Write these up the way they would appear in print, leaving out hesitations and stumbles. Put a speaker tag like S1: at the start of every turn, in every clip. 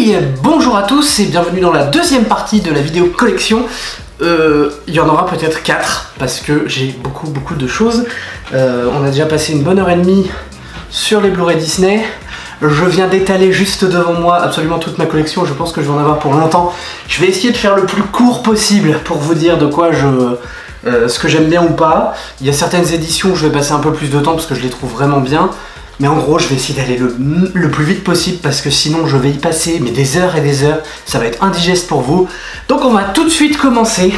S1: Hey, bonjour à tous et bienvenue dans la deuxième partie de la vidéo collection. Il y en aura peut-être 4 parce que j'ai beaucoup de choses. On a déjà passé une bonne heure et demie sur les Blu-ray Disney. Je viens d'étaler juste devant moi absolument toute ma collection. Je pense que je vais en avoir pour longtemps. Je vais essayer de faire le plus court possible pour vous dire de quoi ce que j'aime bien ou pas. Il y a certaines éditions où je vais passer un peu plus de temps parce que je les trouve vraiment bien. Mais en gros, je vais essayer d'aller le plus vite possible parce que sinon je vais y passer mais des heures et des heures. Ça va être indigeste pour vous. Donc on va tout de suite commencer.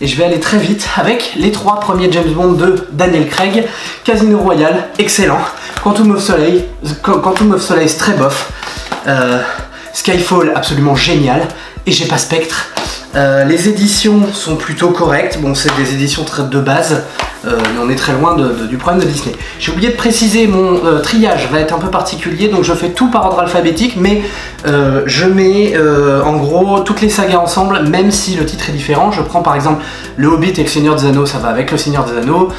S1: Et je vais aller très vite avec les 3 premiers James Bond de Daniel Craig. Casino Royale, excellent. Quantum of Solace, très bof. Skyfall, absolument génial. Et j'ai pas Spectre. Les éditions sont plutôt correctes. Bon, c'est des éditions de base, mais on est très loin du problème de Disney. J'ai oublié de préciser, mon triage va être un peu particulier, donc je fais tout par ordre alphabétique, mais je mets en gros toutes les sagas ensemble, même si le titre est différent. Je prends par exemple Le Hobbit et Le Seigneur des Anneaux, ça va avec Le Seigneur des Anneaux.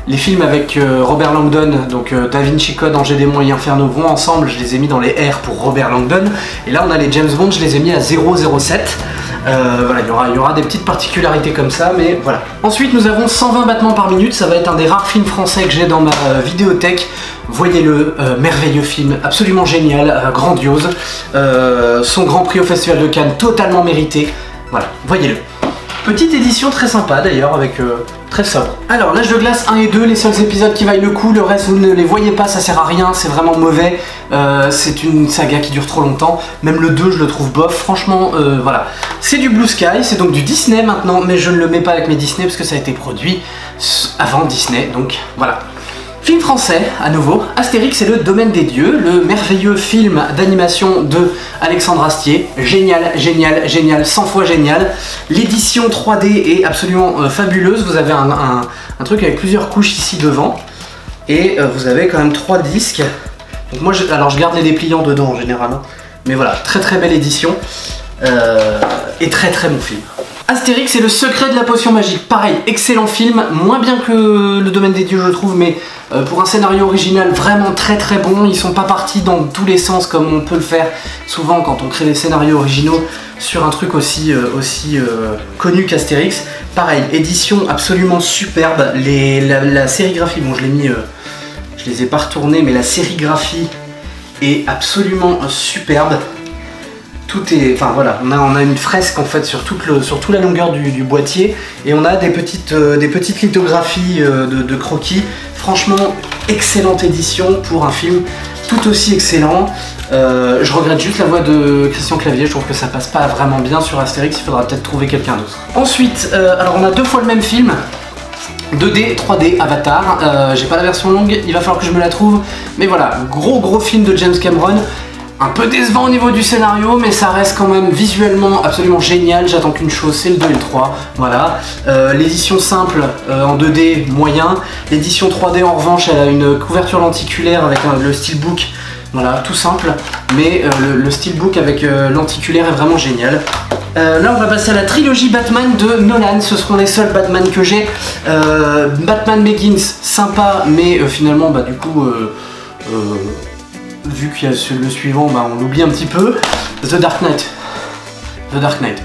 S1: Les films avec Robert Langdon, donc Da Vinci Code, Angers Démons et Inferno vont ensemble, je les ai mis dans les R pour Robert Langdon. Et là on a les James Bond, je les ai mis à 007. Voilà, il y aura des petites particularités comme ça, mais voilà. Ensuite nous avons 120 battements par minute, ça va être un des rares films français que j'ai dans ma vidéothèque. Voyez-le, merveilleux film, absolument génial, grandiose. Son grand prix au Festival de Cannes, totalement mérité. Voilà, voyez-le. Petite édition très sympa d'ailleurs, avec très sobre. Alors, L'Âge de Glace 1 et 2, les seuls épisodes qui valent le coup, le reste vous ne les voyez pas, ça sert à rien, c'est vraiment mauvais. C'est une saga qui dure trop longtemps, même le 2 je le trouve bof, franchement, voilà. C'est du Blue Sky, c'est donc du Disney maintenant, mais je ne le mets pas avec mes Disney parce que ça a été produit avant Disney, donc voilà. Film français, à nouveau, Astérix et le Domaine des Dieux, le merveilleux film d'animation de Alexandre Astier. Génial, génial, génial, 100 fois génial. L'édition 3D est absolument fabuleuse. Vous avez un truc avec plusieurs couches ici devant. Et vous avez quand même 3 disques. Donc moi, alors je garde les dépliants dedans en général. Hein. Mais voilà, très belle édition. Et très bon film. Astérix et le secret de la potion magique, pareil, excellent film, moins bien que le Domaine des Dieux je trouve, mais pour un scénario original vraiment très bon. Ils sont pas partis dans tous les sens comme on peut le faire souvent quand on crée des scénarios originaux sur un truc aussi connu qu'Astérix. Pareil, édition absolument superbe, la sérigraphie, bon je l'ai mis, je les ai pas retournés, mais la sérigraphie est absolument superbe. Tout est, enfin voilà, on a une fresque en fait sur toute la longueur du boîtier et on a des petites lithographies de croquis. Franchement, excellente édition pour un film tout aussi excellent. Je regrette juste la voix de Christian Clavier, je trouve que ça passe pas vraiment bien sur Astérix, il faudra peut-être trouver quelqu'un d'autre. Ensuite, alors on a 2 fois le même film. 2D, 3D, Avatar. J'ai pas la version longue, il va falloir que je me la trouve. Mais voilà, gros film de James Cameron. Un peu décevant au niveau du scénario, mais ça reste quand même visuellement absolument génial. J'attends qu'une chose, c'est le 2 et le 3. Voilà. L'édition simple en 2D, moyen. L'édition 3D en revanche, elle a une couverture lenticulaire avec le steelbook. Voilà, tout simple. Mais le steelbook avec lenticulaire est vraiment génial. Là on va passer à la trilogie Batman de Nolan, ce seront les seuls Batman que j'ai. Batman Begins, sympa, mais finalement bah du coup vu qu'il y a le suivant, bah, on l'oublie un petit peu. The Dark Knight,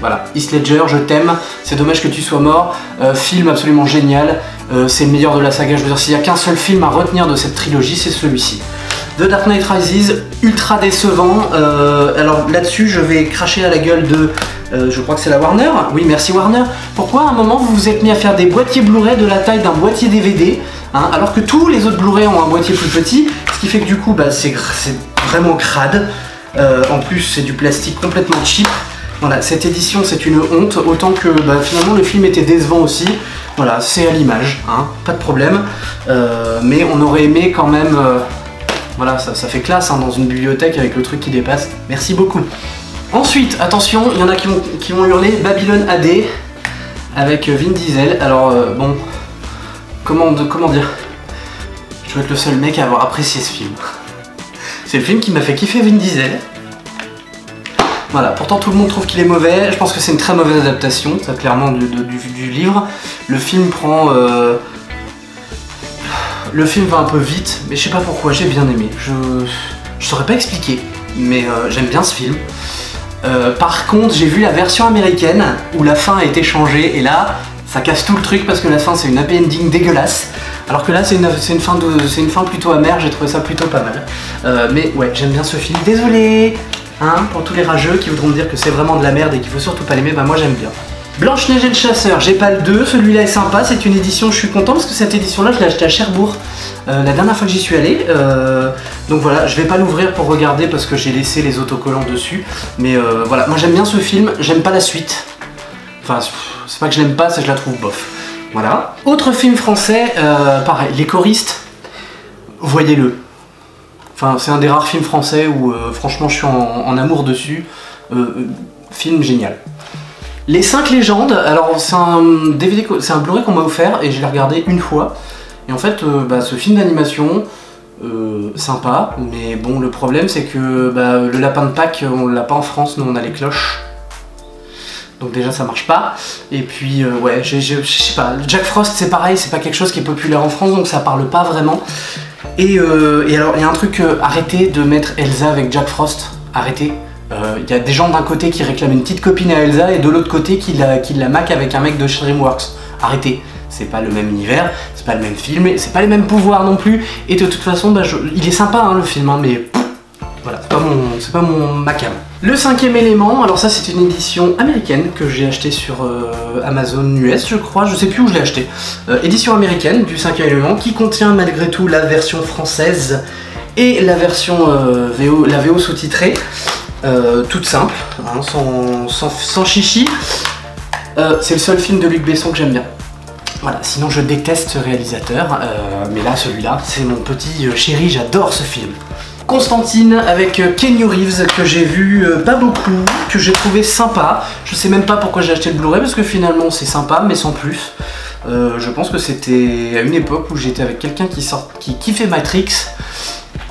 S1: voilà. Heath Ledger, je t'aime, c'est dommage que tu sois mort. Film absolument génial, c'est le meilleur de la saga. Je veux dire, s'il n'y a qu'un seul film à retenir de cette trilogie, c'est celui-ci. The Dark Knight Rises, ultra décevant. Alors là-dessus, je vais cracher à la gueule de... je crois que c'est la Warner. Oui, merci Warner. Pourquoi à un moment vous vous êtes mis à faire des boîtiers Blu-ray de la taille d'un boîtier DVD, hein, alors que tous les autres Blu-ray ont un boîtier plus petit, ce qui fait que du coup, bah, c'est vraiment crade. En plus, c'est du plastique complètement cheap. Voilà, cette édition, c'est une honte, autant que bah, finalement le film était décevant aussi. Voilà, c'est à l'image, hein, pas de problème. Mais on aurait aimé quand même... voilà, ça fait classe hein, dans une bibliothèque avec le truc qui dépasse. Merci beaucoup. Ensuite, attention, il y en a qui vont hurler Babylone AD avec Vin Diesel. Alors, bon, comment dire, je dois être le seul mec à avoir apprécié ce film. C'est le film qui m'a fait kiffer Vin Diesel. Voilà, pourtant tout le monde trouve qu'il est mauvais, je pense que c'est une très mauvaise adaptation, ça clairement du livre. Le film prend... Le film va un peu vite, mais je sais pas pourquoi, j'ai bien aimé. Je saurais pas expliquer, mais j'aime bien ce film. Par contre, j'ai vu la version américaine où la fin a été changée et là, ça casse tout le truc parce que la fin c'est une happy ending dégueulasse. Alors que là, c'est une fin plutôt amère, j'ai trouvé ça plutôt pas mal. Mais ouais, j'aime bien ce film. Désolé, hein, pour tous les rageux qui voudront me dire que c'est vraiment de la merde et qu'il faut surtout pas l'aimer, bah moi j'aime bien. Blanche-Neige et le Chasseur, j'ai pas le 2, celui-là est sympa, c'est une édition, je suis content parce que cette édition-là, je l'ai achetée à Cherbourg la dernière fois que j'y suis allé. Donc voilà, je vais pas l'ouvrir pour regarder parce que j'ai laissé les autocollants dessus. Mais voilà, moi j'aime bien ce film, j'aime pas la suite. Enfin, c'est pas que je l'aime pas, c'est que je la trouve bof. Voilà. Autre film français, pareil, Les Choristes, voyez-le. Enfin, c'est un des rares films français où franchement je suis en amour dessus. Film génial. Les 5 légendes, alors c'est un DVD, c'est un Blu-ray qu'on m'a offert et je l'ai regardé une fois. Et en fait, ce film d'animation, sympa, mais bon, le problème c'est que le lapin de Pâques, on l'a pas en France, nous on a les cloches. Donc déjà ça marche pas. Et puis ouais, je sais pas, Jack Frost c'est pareil, c'est pas quelque chose qui est populaire en France, donc ça parle pas vraiment. Et alors il y a un truc, arrêtez de mettre Elsa avec Jack Frost, arrêtez. Il y a des gens d'un côté qui réclament une petite copine à Elsa et de l'autre côté qui la maquent avec un mec de DreamWorks. Arrêtez, c'est pas le même univers, c'est pas le même film, c'est pas les mêmes pouvoirs non plus. Et de toute façon, il est sympa hein, le film, hein, mais voilà, c'est pas mon macam. Le 5e élément, alors ça c'est une édition américaine que j'ai acheté sur Amazon US je crois, je sais plus où je l'ai acheté. Édition américaine du 5e élément qui contient malgré tout la version française et la version la VO sous-titrée. Toute simple, hein, sans chichi. C'est le seul film de Luc Besson que j'aime bien. Voilà, sinon je déteste ce réalisateur, mais là celui-là, c'est mon petit chéri, j'adore ce film. Constantine avec Keanu Reeves que j'ai vu pas beaucoup, que j'ai trouvé sympa. Je sais même pas pourquoi j'ai acheté le Blu-ray parce que finalement c'est sympa mais sans plus. Je pense que c'était à une époque où j'étais avec quelqu'un qui kiffait Matrix.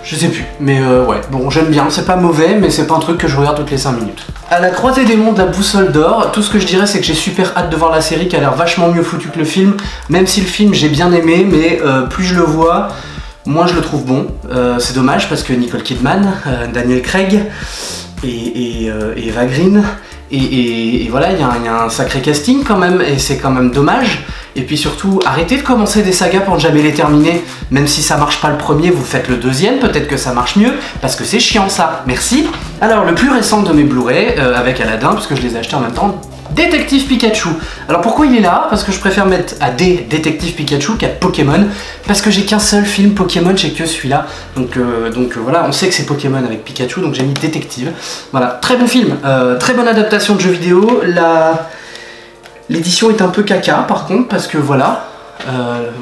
S1: Je sais plus, mais ouais, bon j'aime bien, c'est pas mauvais, mais c'est pas un truc que je regarde toutes les 5 minutes. À la croisée des mondes, la boussole d'or, tout ce que je dirais c'est que j'ai super hâte de voir la série qui a l'air vachement mieux foutue que le film, même si le film j'ai bien aimé, mais plus je le vois, moins je le trouve bon. C'est dommage parce que Nicole Kidman, Daniel Craig et Eva Green, et voilà, il y a un sacré casting quand même, et c'est quand même dommage. Et puis surtout, arrêtez de commencer des sagas pour ne jamais les terminer. Même si ça marche pas le premier, vous faites le deuxième, peut-être que ça marche mieux, parce que c'est chiant ça. Merci. Alors le plus récent de mes Blu-ray, avec Aladdin, parce que je les ai achetés en même temps, Détective Pikachu. Alors pourquoi il est là? Parce que je préfère mettre à Détective Pikachu qu'à Pokémon, parce que j'ai qu'un seul film Pokémon, j'ai que celui-là. Donc voilà, on sait que c'est Pokémon avec Pikachu, donc j'ai mis Détective. Voilà, très bon film, très bonne adaptation de jeu vidéo. L'édition est un peu caca par contre, parce que voilà,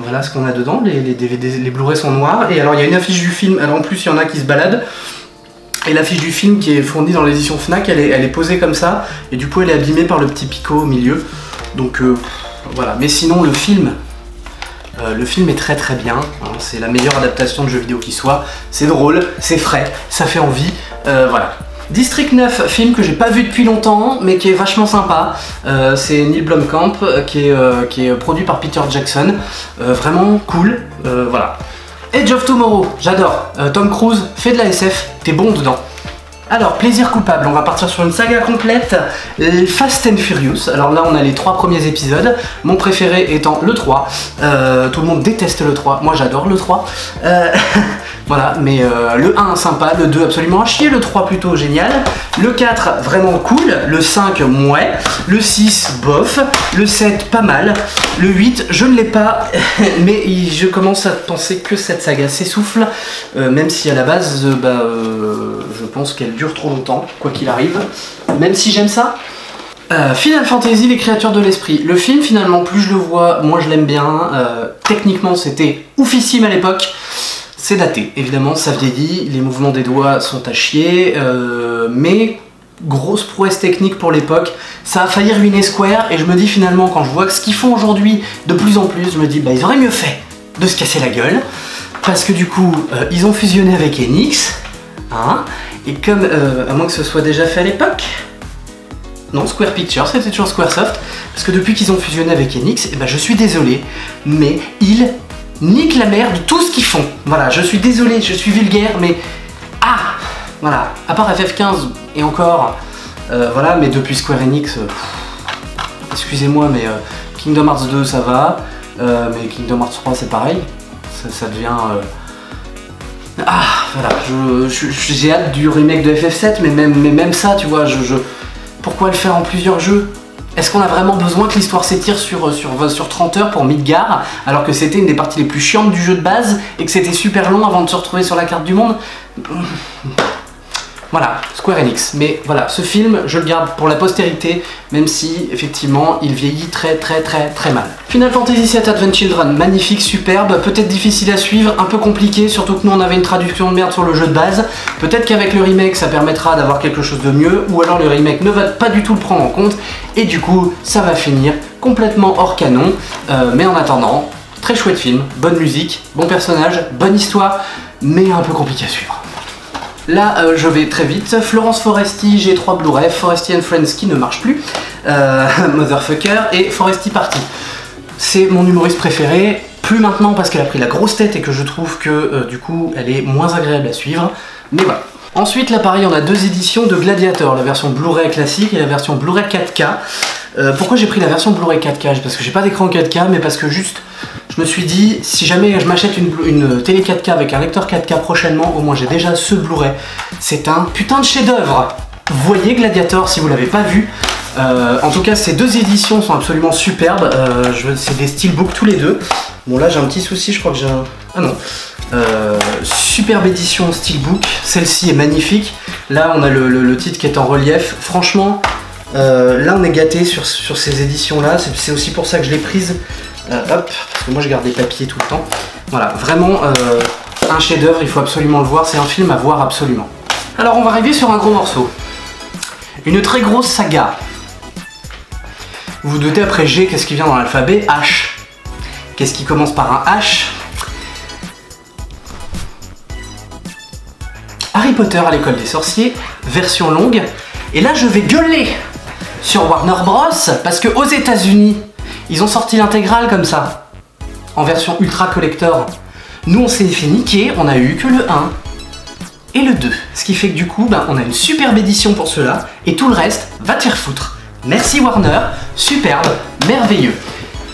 S1: voilà ce qu'on a dedans, les DVD, les Blu-ray sont noirs, et alors il y a une affiche du film, alors en plus il y en a qui se baladent, et l'affiche du film qui est fournie dans l'édition Fnac, elle est posée comme ça, et du coup elle est abîmée par le petit picot au milieu, donc voilà, mais sinon le film est très très bien, hein, c'est la meilleure adaptation de jeu vidéo qui soit, c'est drôle, c'est frais, ça fait envie, voilà. District 9, film que j'ai pas vu depuis longtemps, mais qui est vachement sympa. C'est Neil Blomkamp, qui est produit par Peter Jackson. Vraiment cool, voilà. Edge of Tomorrow, j'adore. Tom Cruise, fait de la SF, t'es bon dedans. Alors, plaisir coupable, on va partir sur une saga complète, Fast and Furious. Alors là, on a les 3 premiers épisodes, mon préféré étant le 3. Tout le monde déteste le 3, moi j'adore le 3. Voilà, mais le 1 sympa, le 2 absolument à chier, le 3 plutôt génial, le 4 vraiment cool, le 5 mouais, le 6 bof, le 7 pas mal, le 8 je ne l'ai pas, mais je commence à penser que cette saga s'essouffle, même si à la base je pense qu'elle dure trop longtemps, quoi qu'il arrive, même si j'aime ça. Final Fantasy, les créatures de l'esprit. Le film finalement, plus je le vois, moins je l'aime bien, techniquement c'était oufissime à l'époque. C'est daté, évidemment, ça vieillit, les mouvements des doigts sont à chier, mais grosse prouesse technique pour l'époque. Ça a failli ruiner Square, et je me dis finalement, quand je vois ce qu'ils font aujourd'hui de plus en plus, je me dis, bah ils auraient mieux fait de se casser la gueule, parce que du coup, ils ont fusionné avec Enix, hein, et comme, à moins que ce soit déjà fait à l'époque, Non, Square Pictures, c'était toujours Squaresoft, parce que depuis qu'ils ont fusionné avec Enix, eh ben, je suis désolé, mais ils niquent la mère de tout ce qu'ils font. Voilà, je suis désolé, je suis vulgaire, mais... Ah, voilà, à part FF15 et encore, voilà, mais depuis Square Enix, excusez-moi, mais Kingdom Hearts 2 ça va, mais Kingdom Hearts 3 c'est pareil, ça devient... Ah, voilà, j'ai hâte du remake de FF7, mais même ça, tu vois, pourquoi le faire en plusieurs jeux? Est-ce qu'on a vraiment besoin que l'histoire s'étire sur 30 heures pour Midgar, alors que c'était une des parties les plus chiantes du jeu de base, et que c'était super long avant de se retrouver sur la carte du monde? Voilà, Square Enix. Mais voilà, ce film, je le garde pour la postérité, même si, effectivement, il vieillit très mal. Final Fantasy VII Advent Children, magnifique, superbe, peut-être difficile à suivre, un peu compliqué, surtout que nous on avait une traduction de merde sur le jeu de base. Peut-être qu'avec le remake, ça permettra d'avoir quelque chose de mieux, ou alors le remake ne va pas du tout le prendre en compte, et du coup, ça va finir complètement hors canon. Mais en attendant, très chouette film, bonne musique, bon personnage, bonne histoire, mais un peu compliqué à suivre. Là, je vais très vite. Florence Foresti, j'ai 3 Blu-ray, Foresti and Friends qui ne marche plus, Motherfucker et Foresti Party. C'est mon humoriste préféré, plus maintenant parce qu'elle a pris la grosse tête et que je trouve que du coup elle est moins agréable à suivre, mais voilà. Ensuite là pareil, on a 2 éditions de Gladiator, la version Blu-ray classique et la version Blu-ray 4K. Pourquoi j'ai pris la version Blu-ray 4K? Parce que j'ai pas d'écran 4K, mais parce que juste je me suis dit, si jamais je m'achète une télé 4K avec un lecteur 4K prochainement, au moins j'ai déjà ce Blu-ray. C'est un putain de chef-d'œuvre. Voyez Gladiator si vous l'avez pas vu. En tout cas, ces 2 éditions sont absolument superbes. C'est des steelbooks tous les deux. Bon là j'ai un petit souci, je crois que j'ai un... Ah non. Superbe édition steelbook. Celle-ci est magnifique. Là on a le titre qui est en relief. Franchement, là on est gâté sur ces éditions là. C'est aussi pour ça que je l'ai prise. Hop, parce que moi je garde des papiers tout le temps. Voilà, vraiment un chef-d'œuvre, il faut absolument le voir, c'est un film à voir absolument. Alors on va arriver sur un gros morceau. Une très grosse saga. Vous vous doutez après G, qu'est-ce qui vient dans l'alphabet? H. Qu'est-ce qui commence par un H? Harry Potter à l'école des sorciers, version longue. Et là je vais gueuler sur Warner Bros. Parce que aux États-Unis, ils ont sorti l'intégrale comme ça, en version ultra collector. Nous on s'est fait niquer, on a eu que le 1 et le 2. Ce qui fait que du coup, on a une superbe édition pour cela, et tout le reste va te faire foutre. Merci Warner, superbe, merveilleux.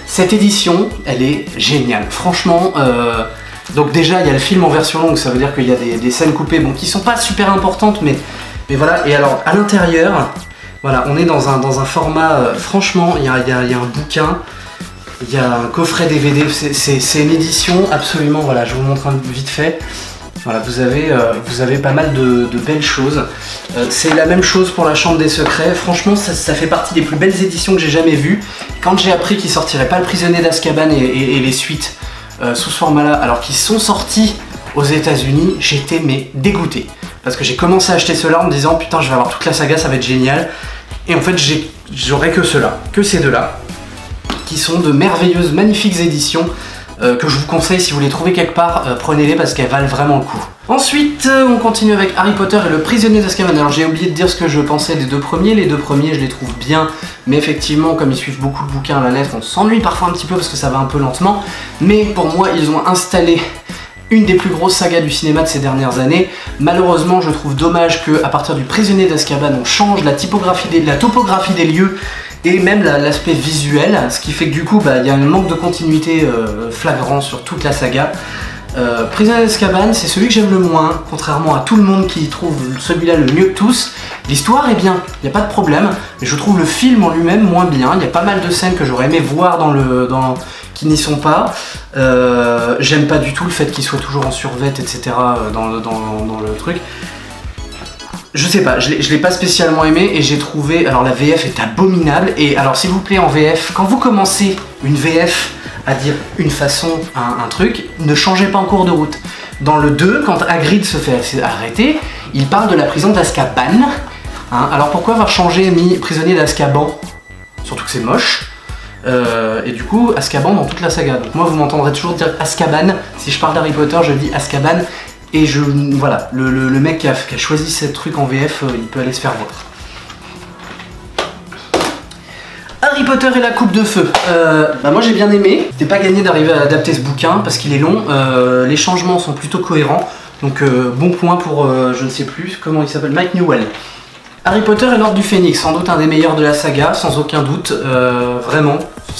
S1: Cette édition, elle est géniale. Franchement, donc déjà il y a le film en version longue, ça veut dire qu'il y a des scènes coupées, bon, qui sont pas super importantes, mais voilà. Et alors à l'intérieur, voilà, on est dans un format, franchement, il y a un bouquin, il y a un coffret DVD, c'est une édition absolument, voilà, je vous montre vite fait. Voilà, vous avez pas mal de belles choses. C'est la même chose pour la Chambre des Secrets. Franchement, ça fait partie des plus belles éditions que j'ai jamais vues. Quand j'ai appris qu'il sortirait pas Le Prisonnier d'Azkaban et les suites sous ce format-là, alors qu'ils sont sortis aux États-Unis, j'étais mais dégoûté. Parce que j'ai commencé à acheter ceux-là en me disant putain, je vais avoir toute la saga, ça va être génial. Et en fait, j'aurai que ceux-là, que ces deux-là, qui sont de merveilleuses, magnifiques éditions. Que je vous conseille, si vous les trouvez quelque part, prenez-les parce qu'elles valent vraiment le coup. Ensuite, on continue avec Harry Potter et le Prisonnier d'Azkaban. Alors j'ai oublié de dire ce que je pensais des 2 premiers. Les 2 premiers, je les trouve bien, mais effectivement, comme ils suivent beaucoup le bouquin à la lettre, on s'ennuie parfois un petit peu parce que ça va un peu lentement. Mais pour moi, ils ont installé une des plus grosses sagas du cinéma de ces dernières années. Malheureusement, je trouve dommage qu'à partir du Prisonnier d'Azkaban, on change la topographie des lieux et même l'aspect visuel, ce qui fait que du coup il y a un manque de continuité flagrant sur toute la saga. Prisonnier d'Azkaban, c'est celui que j'aime le moins, contrairement à tout le monde qui trouve celui-là le mieux de tous. L'histoire est bien, il n'y a pas de problème, mais je trouve le film en lui-même moins bien. Il y a pas mal de scènes que j'aurais aimé voir qui n'y sont pas. J'aime pas du tout le fait qu'il soit toujours en survêt, etc. dans le truc. Je sais pas, je l'ai pas spécialement aimé et j'ai trouvé... Alors la VF est abominable et alors s'il vous plaît en VF, quand vous commencez une VF à dire une façon, un truc, ne changez pas en cours de route. Dans le 2, quand Hagrid se fait arrêter, il parle de la prison d'Azkaban. Hein, alors pourquoi avoir changé mis prisonnier d'Azkaban? Surtout que c'est moche. Et du coup, Azkaban dans toute la saga. Donc moi vous m'entendrez toujours dire Azkaban. Si je parle d'Harry Potter, je dis Azkaban. Et voilà, le mec qui a choisi ce truc en VF, il peut aller se faire voir. Harry Potter et la coupe de feu. Moi j'ai bien aimé. C'était pas gagné d'arriver à adapter ce bouquin parce qu'il est long. Les changements sont plutôt cohérents. Donc bon point pour, je ne sais plus comment il s'appelle, Mike Newell. Harry Potter et l'Ordre du Phénix, sans doute un des meilleurs de la saga, sans aucun doute. Vraiment,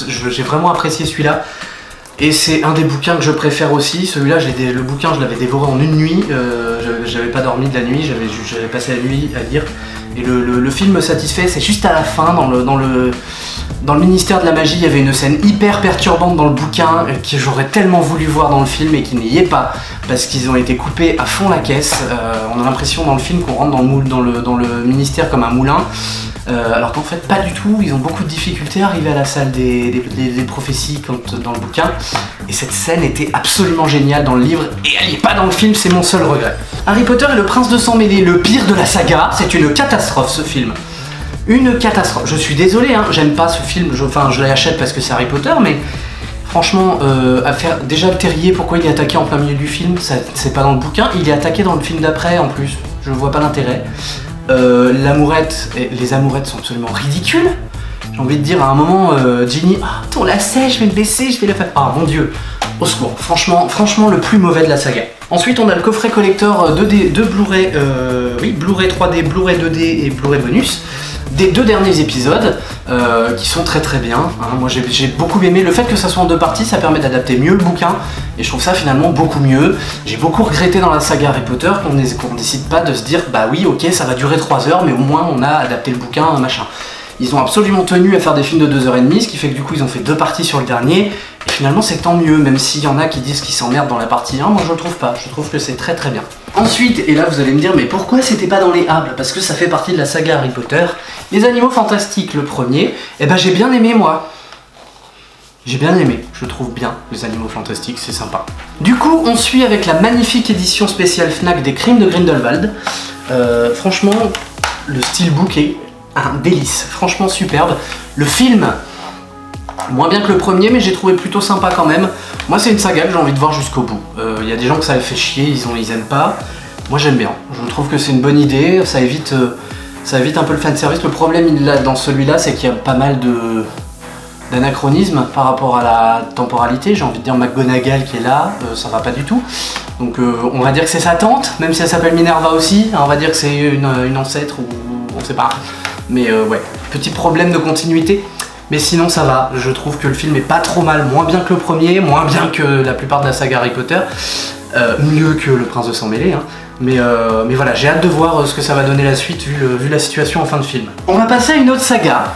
S1: j'ai vraiment apprécié celui-là. Et c'est un des bouquins que je préfère aussi. Celui-là, le bouquin, je l'avais dévoré en une nuit. J'avais pas dormi de la nuit, j'avais passé la nuit à lire. Et le film me satisfait. C'est juste à la fin, dans le ministère de la magie, il y avait une scène hyper perturbante dans le bouquin que j'aurais tellement voulu voir dans le film et qui n'y est pas. Parce qu'ils ont été coupés à fond la caisse. On a l'impression dans le film qu'on rentre dans le ministère comme un moulin. Alors qu'en fait pas du tout, ils ont beaucoup de difficultés à arriver à la salle des prophéties dans le bouquin. Et cette scène était absolument géniale dans le livre et elle n'est pas dans le film, c'est mon seul regret. Harry Potter et le prince de sang mêlé, le pire de la saga, c'est une catastrophe ce film. Une catastrophe. Je suis désolé, hein, j'aime pas ce film, je l'achète parce que c'est Harry Potter, mais franchement, déjà le terrier, pourquoi il est attaqué en plein milieu du film, c'est pas dans le bouquin, il est attaqué dans le film d'après en plus, je vois pas l'intérêt. L'amourette, les amourettes sont absolument ridicules. J'ai envie de dire à un moment, Ginny, ton lacet, je vais le baisser, je vais le faire. Ah mon dieu, au secours, franchement le plus mauvais de la saga. Ensuite on a le coffret collector 2D, Blu-ray, Blu-ray 3D, Blu-ray 2D et Blu-ray bonus des 2 derniers épisodes qui sont très très bien. Hein. Moi j'ai beaucoup aimé le fait que ça soit en 2 parties, ça permet d'adapter mieux le bouquin et je trouve ça finalement beaucoup mieux. J'ai beaucoup regretté dans la saga Harry Potter qu'on décide pas de se dire bah oui ok ça va durer 3 heures mais au moins on a adapté le bouquin machin. Ils ont absolument tenu à faire des films de 2h30, ce qui fait que du coup ils ont fait 2 parties sur le dernier et finalement c'est tant mieux, même s'il y en a qui disent qu'ils s'emmerdent dans la partie 1, moi je le trouve pas, je trouve que c'est très très bien. Ensuite, et là vous allez me dire mais pourquoi c'était pas dans les Hables? Parce que ça fait partie de la saga Harry Potter. Les Animaux Fantastiques, le premier, et ben j'ai bien aimé moi. J'ai bien aimé, je trouve bien les Animaux Fantastiques, c'est sympa. Du coup, on suit avec la magnifique édition spéciale Fnac des Crimes de Grindelwald. Franchement, le steelbook est un délice, franchement superbe. Le film, moins bien que le premier, mais j'ai trouvé plutôt sympa quand même. Moi, c'est une saga que j'ai envie de voir jusqu'au bout. Y a des gens que ça les fait chier, ils aiment pas. Moi, j'aime bien. Je trouve que c'est une bonne idée, ça évite un peu le fanservice. Le problème dans celui-là, c'est qu'il y a pas mal d'anachronismes par rapport à la temporalité. J'ai envie de dire McGonagall qui est là, ça va pas du tout. Donc on va dire que c'est sa tante, même si elle s'appelle Minerva aussi. On va dire que c'est une ancêtre ou on sait pas. Mais ouais, petit problème de continuité. Mais sinon ça va, je trouve que le film est pas trop mal, moins bien que le premier, moins bien que la plupart de la saga Harry Potter, mieux que le prince de sang mêlé, hein. Mais voilà, j'ai hâte de voir ce que ça va donner la suite vu la situation en fin de film. On va passer à une autre saga.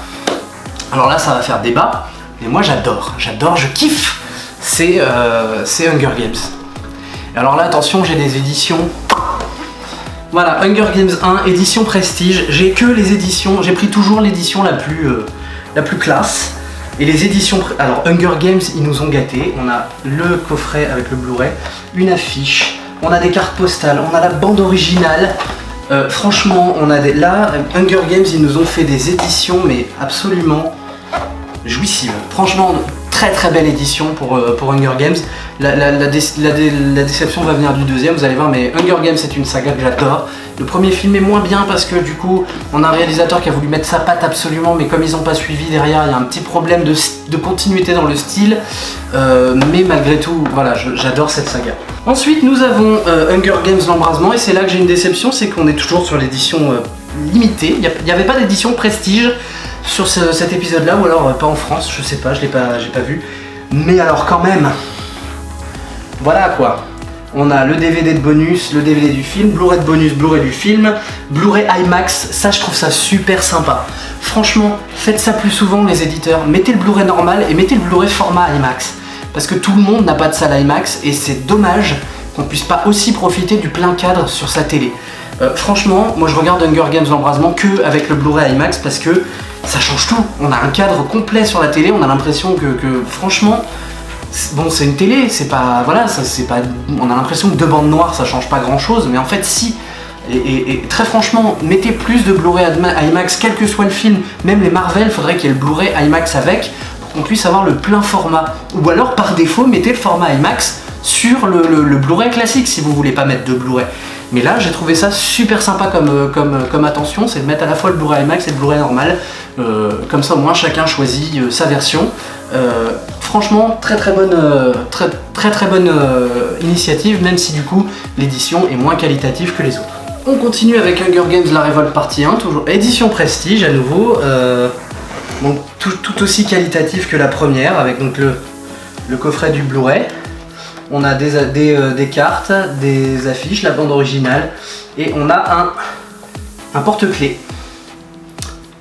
S1: Alors là ça va faire débat, mais moi j'adore, je kiffe, c'est Hunger Games. Alors là attention, j'ai des éditions. Voilà, Hunger Games 1, édition Prestige, j'ai que les éditions, j'ai pris toujours l'édition la plus classe. Et les éditions, alors Hunger Games, ils nous ont gâtés. On a le coffret avec le Blu-ray, une affiche, on a des cartes postales, on a la bande originale. Franchement, on a là, Hunger Games, ils nous ont fait des éditions, mais absolument jouissives. Franchement, très très belle édition pour Hunger Games. La déception va venir du deuxième, vous allez voir, mais Hunger Games c'est une saga que j'adore. Le premier film est moins bien parce que du coup on a un réalisateur qui a voulu mettre sa patte absolument, mais comme ils n'ont pas suivi derrière, il y a un petit problème de continuité dans le style, mais malgré tout, voilà, j'adore cette saga. Ensuite nous avons Hunger Games l'embrasement, et c'est là que j'ai une déception, c'est qu'on est toujours sur l'édition limitée, il n'y avait pas d'édition Prestige sur cet épisode là, ou alors pas en France, je sais pas, j'ai pas vu, mais alors quand même, voilà quoi. On a le DVD de bonus, le DVD du film, Blu-ray de bonus, Blu-ray du film, Blu-ray IMAX, ça je trouve ça super sympa. Franchement, faites ça plus souvent les éditeurs, mettez le Blu-ray normal et mettez le Blu-ray format IMAX. Parce que tout le monde n'a pas de salle IMAX et c'est dommage qu'on puisse pas aussi profiter du plein cadre sur sa télé. Franchement, moi je regarde Hunger Games l'embrasement que avec le Blu-ray IMAX parce que ça change tout. On a un cadre complet sur la télé, on a l'impression que franchement... Bon, c'est une télé, c'est pas... Voilà, c'est pas... On a l'impression que 2 bandes noires, ça change pas grand-chose, mais en fait, si. Et très franchement, mettez plus de Blu-ray IMAX, quel que soit le film, même les Marvel, faudrait qu'il y ait le Blu-ray IMAX avec, pour qu'on puisse avoir le plein format. Ou alors, par défaut, mettez le format IMAX sur le Blu-ray classique, si vous voulez pas mettre de Blu-ray. Mais là j'ai trouvé ça super sympa comme attention, c'est de mettre à la fois le Blu-ray IMAX et le Blu-ray normal, comme ça au moins chacun choisit sa version. Franchement très bonne initiative, même si du coup l'édition est moins qualitative que les autres. On continue avec Hunger Games La Révolte partie 1, toujours édition prestige à nouveau, donc tout aussi qualitatif que la première, avec donc le coffret du Blu-ray. On a des cartes, des affiches, la bande originale, et on a un porte-clés.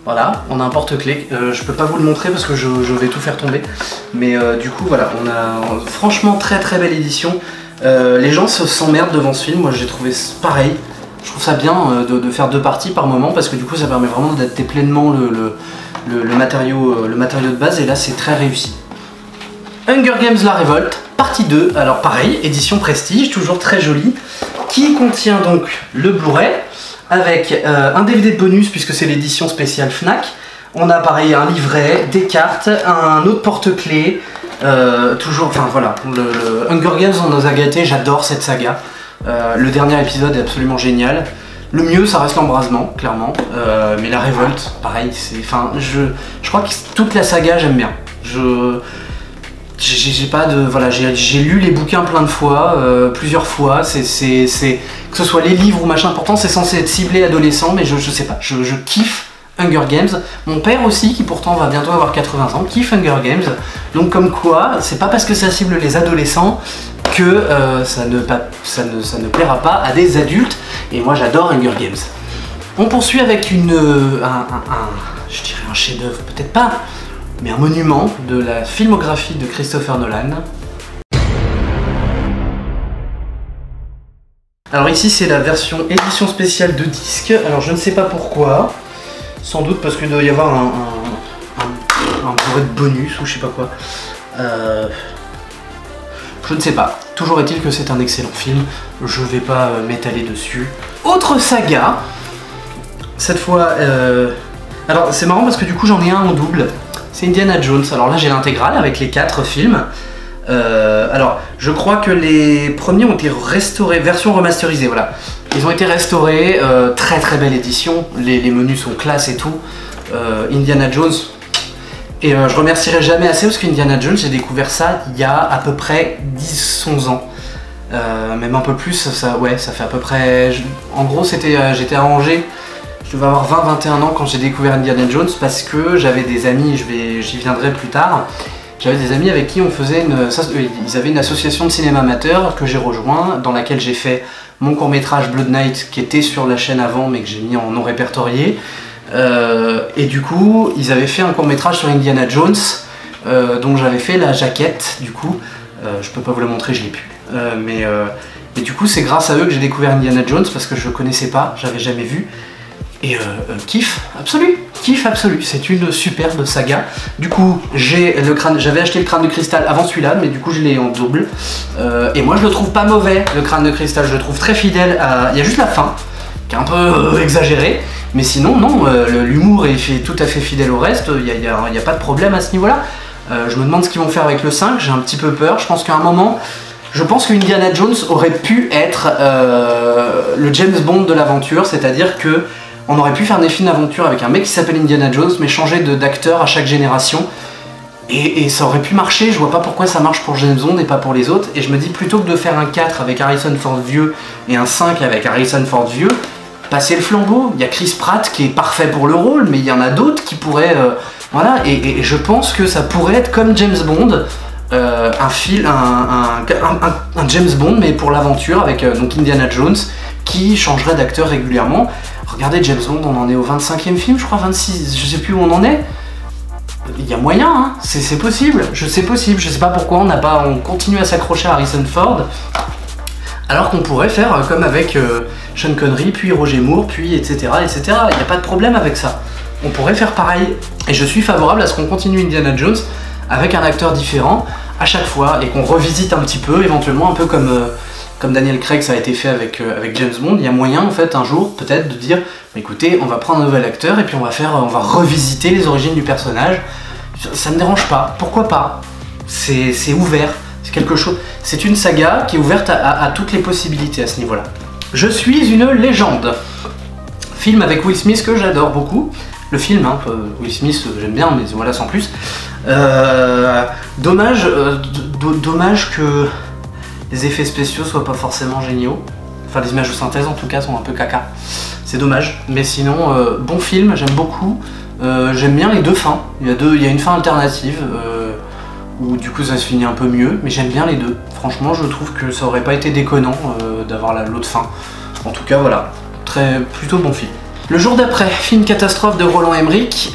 S1: Voilà, on a un porte-clés, je peux pas vous le montrer parce que je vais tout faire tomber, mais du coup voilà, on a franchement très belle édition. Les gens s'emmerdent devant ce film, moi j'ai trouvé pareil. Je trouve ça bien de faire 2 parties par moment parce que du coup ça permet vraiment d'adapter pleinement le matériau de base, et là c'est très réussi. Hunger Games La Révolte, partie 2, alors pareil, édition prestige, toujours très jolie, qui contient donc le Blu-ray avec un DVD de bonus puisque c'est l'édition spéciale Fnac. On a pareil un livret, des cartes, un autre porte-clés, toujours, enfin voilà, le Hunger Games on nous a gâté, j'adore cette saga. Le dernier épisode est absolument génial. Le mieux ça reste l'embrasement, clairement, mais la révolte, pareil, c'est, enfin, je crois que toute la saga j'aime bien. J'ai pas de, voilà, j'ai lu les bouquins plein de fois, plusieurs fois, que ce soit les livres ou machin, pourtant c'est censé être ciblé adolescent, mais je sais pas, je kiffe Hunger Games. Mon père aussi, qui pourtant va bientôt avoir 80 ans, kiffe Hunger Games, donc comme quoi, c'est pas parce que ça cible les adolescents que ça ne plaira pas à des adultes, et moi j'adore Hunger Games. On poursuit avec je dirais un chef-d'œuvre, peut-être pas, mais un monument de la filmographie de Christopher Nolan. Alors ici c'est la version édition spéciale de disque, alors je ne sais pas pourquoi, sans doute parce qu'il doit y avoir un Blu-ray de bonus ou je sais pas quoi. Je ne sais pas. Toujours est-il que c'est un excellent film, je vais pas m'étaler dessus. Autre saga, cette fois... Alors c'est marrant parce que du coup j'en ai un en double, c'est Indiana Jones. Alors là j'ai l'intégrale avec les 4 films. Alors je crois que les premiers ont été restaurés, version remasterisée, voilà. Ils ont été restaurés, très belle édition, les menus sont classe et tout. Indiana Jones... Et je remercierai jamais assez parce qu'Indiana Jones, j'ai découvert ça il y a à peu près 10-11 ans. Même un peu plus, ça fait à peu près... En gros, j'étais à Angers, je devais avoir 20-21 ans quand j'ai découvert Indiana Jones parce que j'avais des amis, j'y viendrai plus tard, j'avais des amis avec qui on faisait ils avaient une association de cinéma amateur que j'ai rejoint, dans laquelle j'ai fait mon court-métrage Blood Knight qui était sur la chaîne avant mais que j'ai mis en non répertorié. Et du coup, ils avaient fait un court-métrage sur Indiana Jones, dont j'avais fait la jaquette, du coup, je peux pas vous la montrer, je l'ai plus. Mais du coup, c'est grâce à eux que j'ai découvert Indiana Jones, parce que je connaissais pas, j'avais jamais vu. Et kiff absolu, c'est une superbe saga. Du coup, j'avais acheté le crâne de cristal avant celui-là, mais du coup, je l'ai en double. Et moi, je le trouve pas mauvais, le crâne de cristal, je le trouve très fidèle à... Il y a juste la fin, qui est un peu exagérée. Mais sinon, non, l'humour est tout à fait fidèle au reste, il n'y a pas de problème à ce niveau-là. Je me demande ce qu'ils vont faire avec le 5, j'ai un petit peu peur. Je pense qu'à un moment, je pense que Indiana Jones aurait pu être le James Bond de l'aventure, c'est-à-dire que on aurait pu faire des films d'aventure avec un mec qui s'appelle Indiana Jones, mais changer d'acteur à chaque génération. Et ça aurait pu marcher, je vois pas pourquoi ça marche pour James Bond et pas pour les autres. Et je me dis, plutôt que de faire un 4 avec Harrison Ford vieux et un 5 avec Harrison Ford vieux, passer le flambeau. Il y a Chris Pratt qui est parfait pour le rôle, mais il y en a d'autres qui pourraient... voilà, et je pense que ça pourrait être comme James Bond, un James Bond, mais pour l'aventure, avec donc Indiana Jones, qui changerait d'acteur régulièrement. Regardez, James Bond, on en est au 25e film, je crois, 26, je sais plus où on en est. Il y a moyen, hein, c'est possible, je sais pas pourquoi on continue à s'accrocher à Harrison Ford, alors qu'on pourrait faire comme avec Sean Connery, puis Roger Moore, puis etc. Il n'y a pas de problème avec ça. On pourrait faire pareil. Et je suis favorable à ce qu'on continue Indiana Jones avec un acteur différent à chaque fois et qu'on revisite un petit peu, éventuellement un peu comme Daniel Craig ça a été fait avec James Bond. Il y a moyen en fait un jour peut-être de dire écoutez, on va prendre un nouvel acteur et puis on va revisiter les origines du personnage. Ça me dérange pas, pourquoi pas? C'est ouvert. C'est quelque chose, c'est une saga qui est ouverte à toutes les possibilités à ce niveau-là. Je suis une légende. Film avec Will Smith que j'adore beaucoup. Le film, hein, Will Smith j'aime bien, mais voilà, sans plus. Dommage que les effets spéciaux soient pas forcément géniaux. Enfin, les images de synthèse en tout cas sont un peu caca. C'est dommage. Mais sinon, bon film, j'aime beaucoup. J'aime bien les deux fins. Il y a une fin alternative où du coup ça se finit un peu mieux, mais j'aime bien les deux. Franchement, je trouve que ça aurait pas été déconnant d'avoir l'autre fin. En tout cas, voilà, plutôt bon film. Le jour d'après, film catastrophe de Roland Emmerich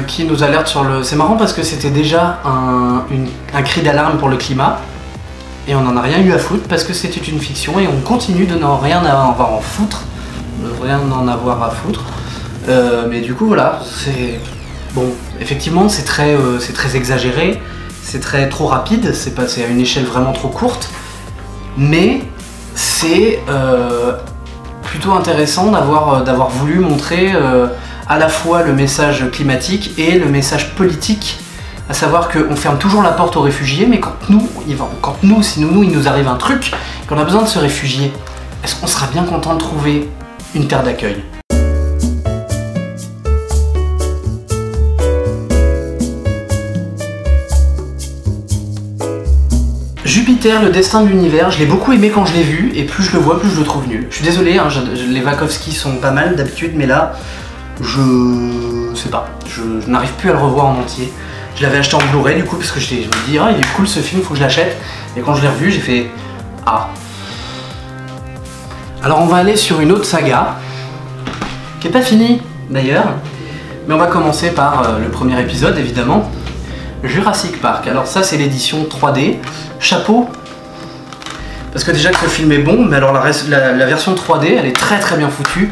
S1: qui nous alerte sur le... C'est marrant parce que c'était déjà un cri d'alarme pour le climat et on n'en a rien eu à foutre parce que c'était une fiction et on continue de n'en rien avoir à foutre. Rien en avoir à foutre. Mais du coup, voilà, c'est... Bon, effectivement, c'est très exagéré, c'est trop rapide, c'est passé à une échelle vraiment trop courte, mais c'est plutôt intéressant d'avoir voulu montrer à la fois le message climatique et le message politique, à savoir qu'on ferme toujours la porte aux réfugiés, mais quand si il nous arrive un truc, qu'on a besoin de se réfugier, est-ce qu'on sera bien content de trouver une terre d'accueil ? Jupiter, le destin de l'univers, je l'ai beaucoup aimé quand je l'ai vu, et plus je le vois, plus je le trouve nul. Je suis désolé, hein, les Wachowski sont pas mal d'habitude, mais là, je sais pas, je n'arrive plus à le revoir en entier. Je l'avais acheté en Blu-ray du coup, parce que je me dis, ah, il est cool ce film, faut que je l'achète. Et quand je l'ai revu, j'ai fait, ah. Alors on va aller sur une autre saga, qui est pas finie d'ailleurs, mais on va commencer par le premier épisode évidemment. Jurassic Park. Alors ça c'est l'édition 3D. Chapeau, parce que déjà que le film est bon, mais alors la version 3D elle est très bien foutue.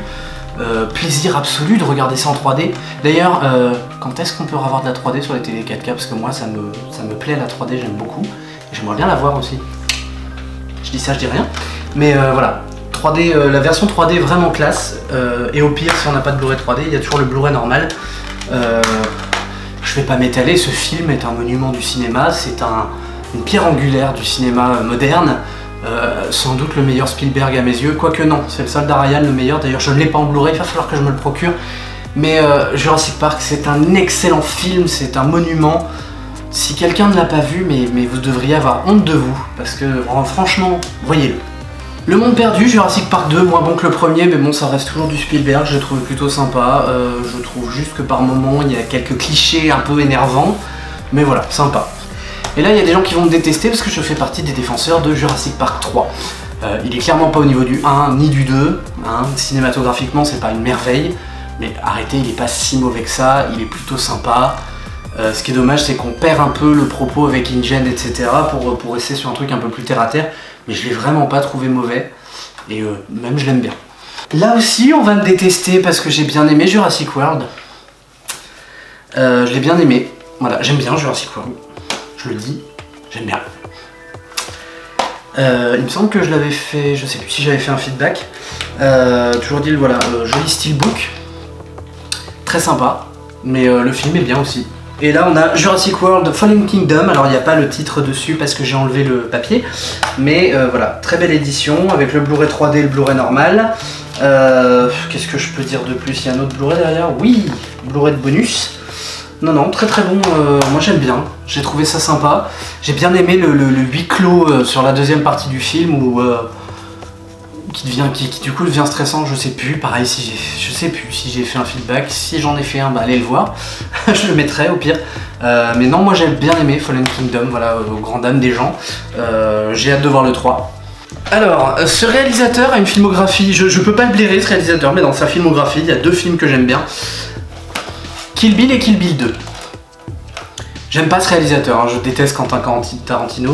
S1: Plaisir absolu de regarder ça en 3D. D'ailleurs, quand est-ce qu'on peut avoir de la 3D sur les télé 4K? Parce que moi ça me plaît la 3D, j'aime beaucoup. J'aimerais bien la voir aussi. Je dis ça, je dis rien. Mais voilà, 3D, la version 3D vraiment classe. Et au pire, si on n'a pas de Blu-ray 3D, il y a toujours le Blu-ray normal. Je vais pas m'étaler, ce film est un monument du cinéma, c'est une pierre angulaire du cinéma moderne, sans doute le meilleur Spielberg à mes yeux, quoique non, c'est le Soldat Ryan le meilleur, d'ailleurs je ne l'ai pas en Blu-ray, il va falloir que je me le procure, mais Jurassic Park c'est un excellent film, c'est un monument, si quelqu'un ne l'a pas vu, mais vous devriez avoir honte de vous, parce que franchement, voyez-le. Le Monde Perdu, Jurassic Park 2, moins bon que le premier, mais bon, ça reste toujours du Spielberg, je l'ai trouvé plutôt sympa. Je trouve juste que par moments, il y a quelques clichés un peu énervants, mais voilà, sympa. Et là, il y a des gens qui vont me détester parce que je fais partie des défenseurs de Jurassic Park 3. Il est clairement pas au niveau du 1 ni du 2, hein. Cinématographiquement, c'est pas une merveille, mais arrêtez, il est pas si mauvais que ça, il est plutôt sympa. Ce qui est dommage, c'est qu'on perd un peu le propos avec InGen, etc. pour rester sur un truc un peu plus terre à terre. Mais je l'ai vraiment pas trouvé mauvais, et même je l'aime bien. Là aussi, on va me détester parce que j'ai bien aimé Jurassic World. Je l'ai bien aimé. Voilà, j'aime bien Jurassic World. Je le dis, j'aime bien. Il me semble que je l'avais fait, je sais plus si j'avais fait un feedback. Toujours dit, voilà, joli steelbook. Très sympa, mais le film est bien aussi. Et là on a Jurassic World Fallen Kingdom, alors il n'y a pas le titre dessus parce que j'ai enlevé le papier, mais voilà, très belle édition avec le Blu-ray 3D et le Blu-ray normal. Qu'est-ce que je peux dire de plus? Il y a un autre Blu-ray derrière? Oui, Blu-ray de bonus. Non, très bon, moi j'aime bien, j'ai trouvé ça sympa. J'ai bien aimé le huis clos sur la deuxième partie du film où... qui du coup devient stressant, je sais plus, pareil, je sais plus si j'ai fait un feedback, si j'en ai fait un, bah allez le voir, je le mettrai au pire, mais non, moi j'ai bien aimé Fallen Kingdom, voilà, aux grandes dames des gens, j'ai hâte de voir le 3. Alors, ce réalisateur a une filmographie, je peux pas le blairer ce réalisateur, mais dans sa filmographie, il y a deux films que j'aime bien, Kill Bill et Kill Bill 2. J'aime pas ce réalisateur, hein, je déteste Quentin Tarantino,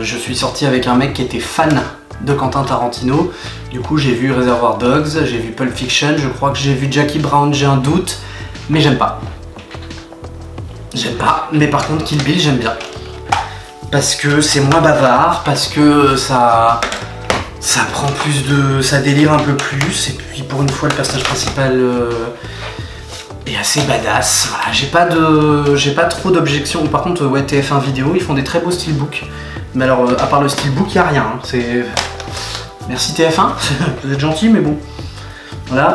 S1: je suis sorti avec un mec qui était fan de Quentin Tarantino, du coup j'ai vu Reservoir Dogs, j'ai vu Pulp Fiction, je crois que j'ai vu Jackie Brown, j'ai un doute, mais j'aime pas. J'aime pas, mais par contre Kill Bill j'aime bien. Parce que c'est moins bavard, parce que ça prend plus de... ça délire un peu plus, et puis pour une fois le personnage principal est assez badass, voilà, j'ai pas trop d'objections. Par contre ouais, TF1 Vidéo, ils font des très beaux steelbooks. Mais alors, à part le steelbook, il n'y a rien. Merci TF1, vous êtes gentil, mais bon. Voilà.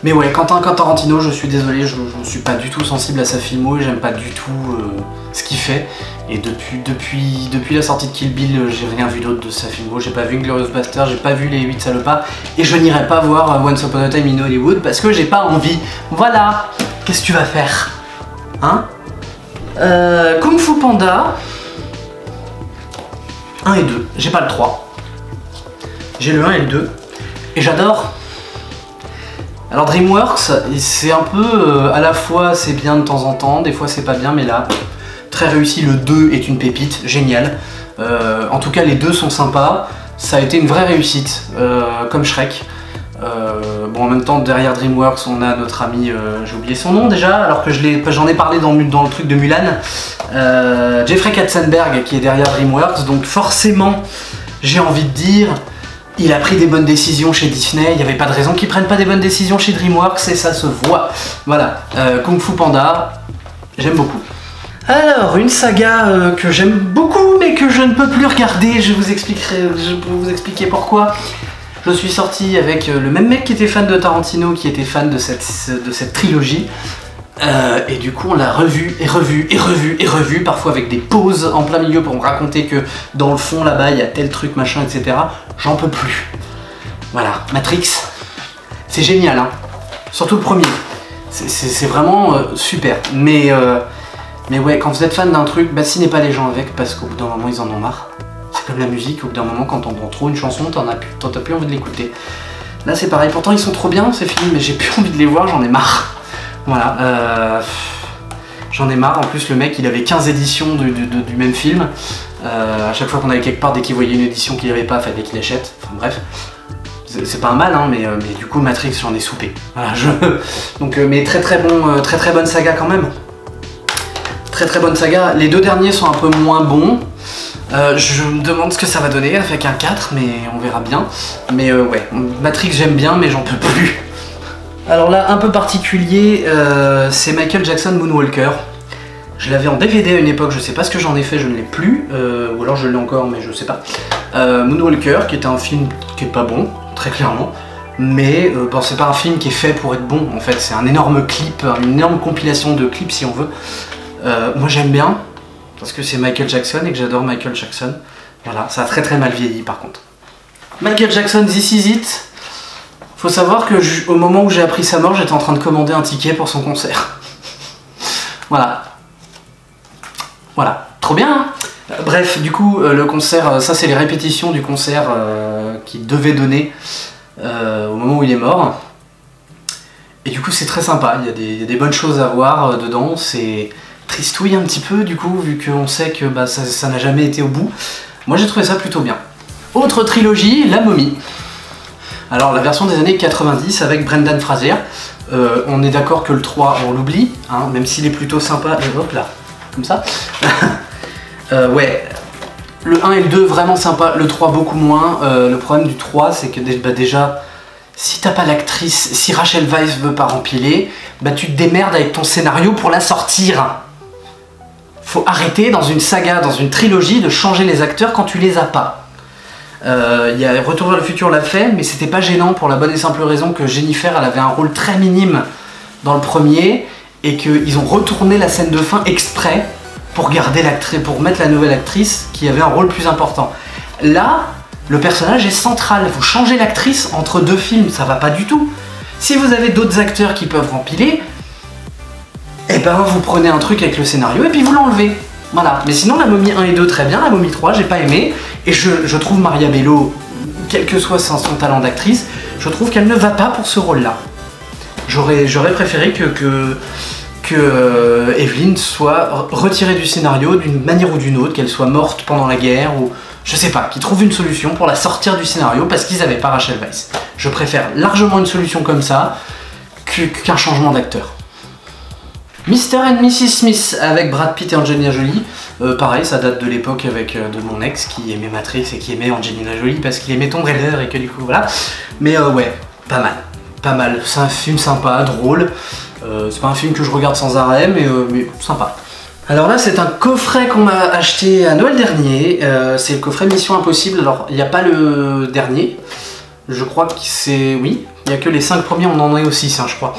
S1: Mais ouais, Quentin Tarantino, je suis désolé, je ne suis pas du tout sensible à sa filmo et j'aime pas du tout ce qu'il fait. Et depuis la sortie de Kill Bill, j'ai rien vu d'autre de sa filmo. J'ai pas vu Inglourious Basterds, j'ai pas vu Les 8 salopards et je n'irai pas voir Once Upon a Time in Hollywood parce que j'ai pas envie. Voilà. Qu'est-ce que tu vas faire? Hein? Kung Fu Panda 1 et 2. J'ai pas le 3. J'ai le 1 et le 2. Et j'adore. Alors DreamWorks, c'est un peu à la fois c'est bien de temps en temps, des fois c'est pas bien, mais là, très réussi. Le 2 est une pépite, génial. En tout cas, les deux sont sympas. Ça a été une vraie réussite, comme Shrek. Bon, en même temps, derrière DreamWorks, on a notre ami, j'ai oublié son nom déjà, alors que j'en ai parlé dans le truc de Mulan, Jeffrey Katzenberg, qui est derrière DreamWorks. Donc forcément, j'ai envie de dire, il a pris des bonnes décisions chez Disney, il n'y avait pas de raison qu'il prenne pas des bonnes décisions chez DreamWorks, et ça se voit. Voilà, Kung Fu Panda, j'aime beaucoup. Alors, une saga que j'aime beaucoup, mais que je ne peux plus regarder, je peux vous expliquer pourquoi. Je suis sorti avec le même mec qui était fan de Tarantino, qui était fan de cette trilogie. Et du coup on l'a revu et revu et revu et revu, parfois avec des pauses en plein milieu pour me raconter que dans le fond là-bas il y a tel truc machin etc. J'en peux plus. Voilà, Matrix, c'est génial hein. Surtout le premier. C'est vraiment super. Mais ouais, quand vous êtes fan d'un truc, bassinez pas les gens avec parce qu'au bout d'un moment ils en ont marre. C'est comme la musique, au bout d'un moment quand on entend trop une chanson, t'as plus envie de l'écouter. Là c'est pareil, pourtant ils sont trop bien ces films, mais j'ai plus envie de les voir, j'en ai marre. Voilà, j'en ai marre. En plus le mec il avait 15 éditions du même film. À chaque fois qu'on allait quelque part, dès qu'il voyait une édition qu'il n'avait pas, fallait qu'il achète. Enfin bref, c'est pas un mal hein, mais du coup Matrix j'en ai soupé. Voilà, donc mais très bonne saga quand même. Très bonne saga. Les deux derniers sont un peu moins bons. Je me demande ce que ça va donner avec un 4, mais on verra bien. Mais ouais, Matrix j'aime bien, mais j'en peux plus. Alors là, un peu particulier, c'est Michael Jackson Moonwalker. Je l'avais en DVD à une époque, je sais pas ce que j'en ai fait, je ne l'ai plus. Ou alors je l'ai encore, mais je sais pas. Moonwalker, qui était un film qui est pas bon, très clairement. Mais bon, c'est pas un film qui est fait pour être bon, en fait. C'est un énorme clip, une énorme compilation de clips si on veut. Moi j'aime bien, parce que c'est Michael Jackson et que j'adore Michael Jackson. Voilà, ça a très mal vieilli par contre. Michael Jackson, This Is It. Faut savoir que au moment où j'ai appris sa mort, j'étais en train de commander un ticket pour son concert. Voilà. Voilà. Trop bien hein. Bref, du coup, le concert, ça c'est les répétitions du concert qu'il devait donner au moment où il est mort. Et du coup c'est très sympa, il y a des bonnes choses à voir dedans, c'est tristouille un petit peu du coup, vu qu'on sait que bah, ça n'a jamais été au bout. Moi j'ai trouvé ça plutôt bien. Autre trilogie, La Momie. Alors la version des années 90 avec Brendan Fraser. On est d'accord que le 3 on l'oublie, hein, même s'il est plutôt sympa. Et hop là, comme ça. Ouais, le 1 et le 2 vraiment sympa, le 3 beaucoup moins. Le problème du 3 c'est que bah, déjà, si t'as pas l'actrice, si Rachel Weisz veut pas rempiler, bah tu te démerdes avec ton scénario pour la sortir. Faut arrêter dans une saga, dans une trilogie, de changer les acteurs quand tu les as pas. Y a Retour vers le futur l'a fait, mais c'était pas gênant pour la bonne et simple raison que Jennifer elle avait un rôle très minime dans le premier et qu'ils ont retourné la scène de fin exprès pour garder l'actrice, pour mettre la nouvelle actrice qui avait un rôle plus important. Là, le personnage est central. Vous changez l'actrice entre deux films, ça va pas du tout. Si vous avez d'autres acteurs qui peuvent rempiler, eh ben vous prenez un truc avec le scénario et puis vous l'enlevez. Voilà. Mais sinon, La Momie 1 et 2 très bien, La Momie 3 j'ai pas aimé. Et je trouve Maria Bello, quel que soit son talent d'actrice, je trouve qu'elle ne va pas pour ce rôle-là. J'aurais préféré que Evelyn soit retirée du scénario d'une manière ou d'une autre, qu'elle soit morte pendant la guerre, ou je sais pas, qu'ils trouvent une solution pour la sortir du scénario parce qu'ils n'avaient pas Rachel Weisz. Je préfère largement une solution comme ça qu'un changement d'acteur. Mr. and Mrs. Smith avec Brad Pitt et Angelina Jolie. Pareil, ça date de l'époque de mon ex qui aimait Matrix et qui aimait Angelina Jolie parce qu'il aimait Tomb Raider et que du coup voilà. Mais ouais, pas mal. Pas mal. C'est un film sympa, drôle. C'est pas un film que je regarde sans arrêt, mais sympa. Alors là c'est un coffret qu'on m'a acheté à Noël dernier, c'est le coffret Mission Impossible. Alors il n'y a pas le dernier, je crois que c'est... oui, il n'y a que les 5 premiers, on en est au 6 hein, je crois.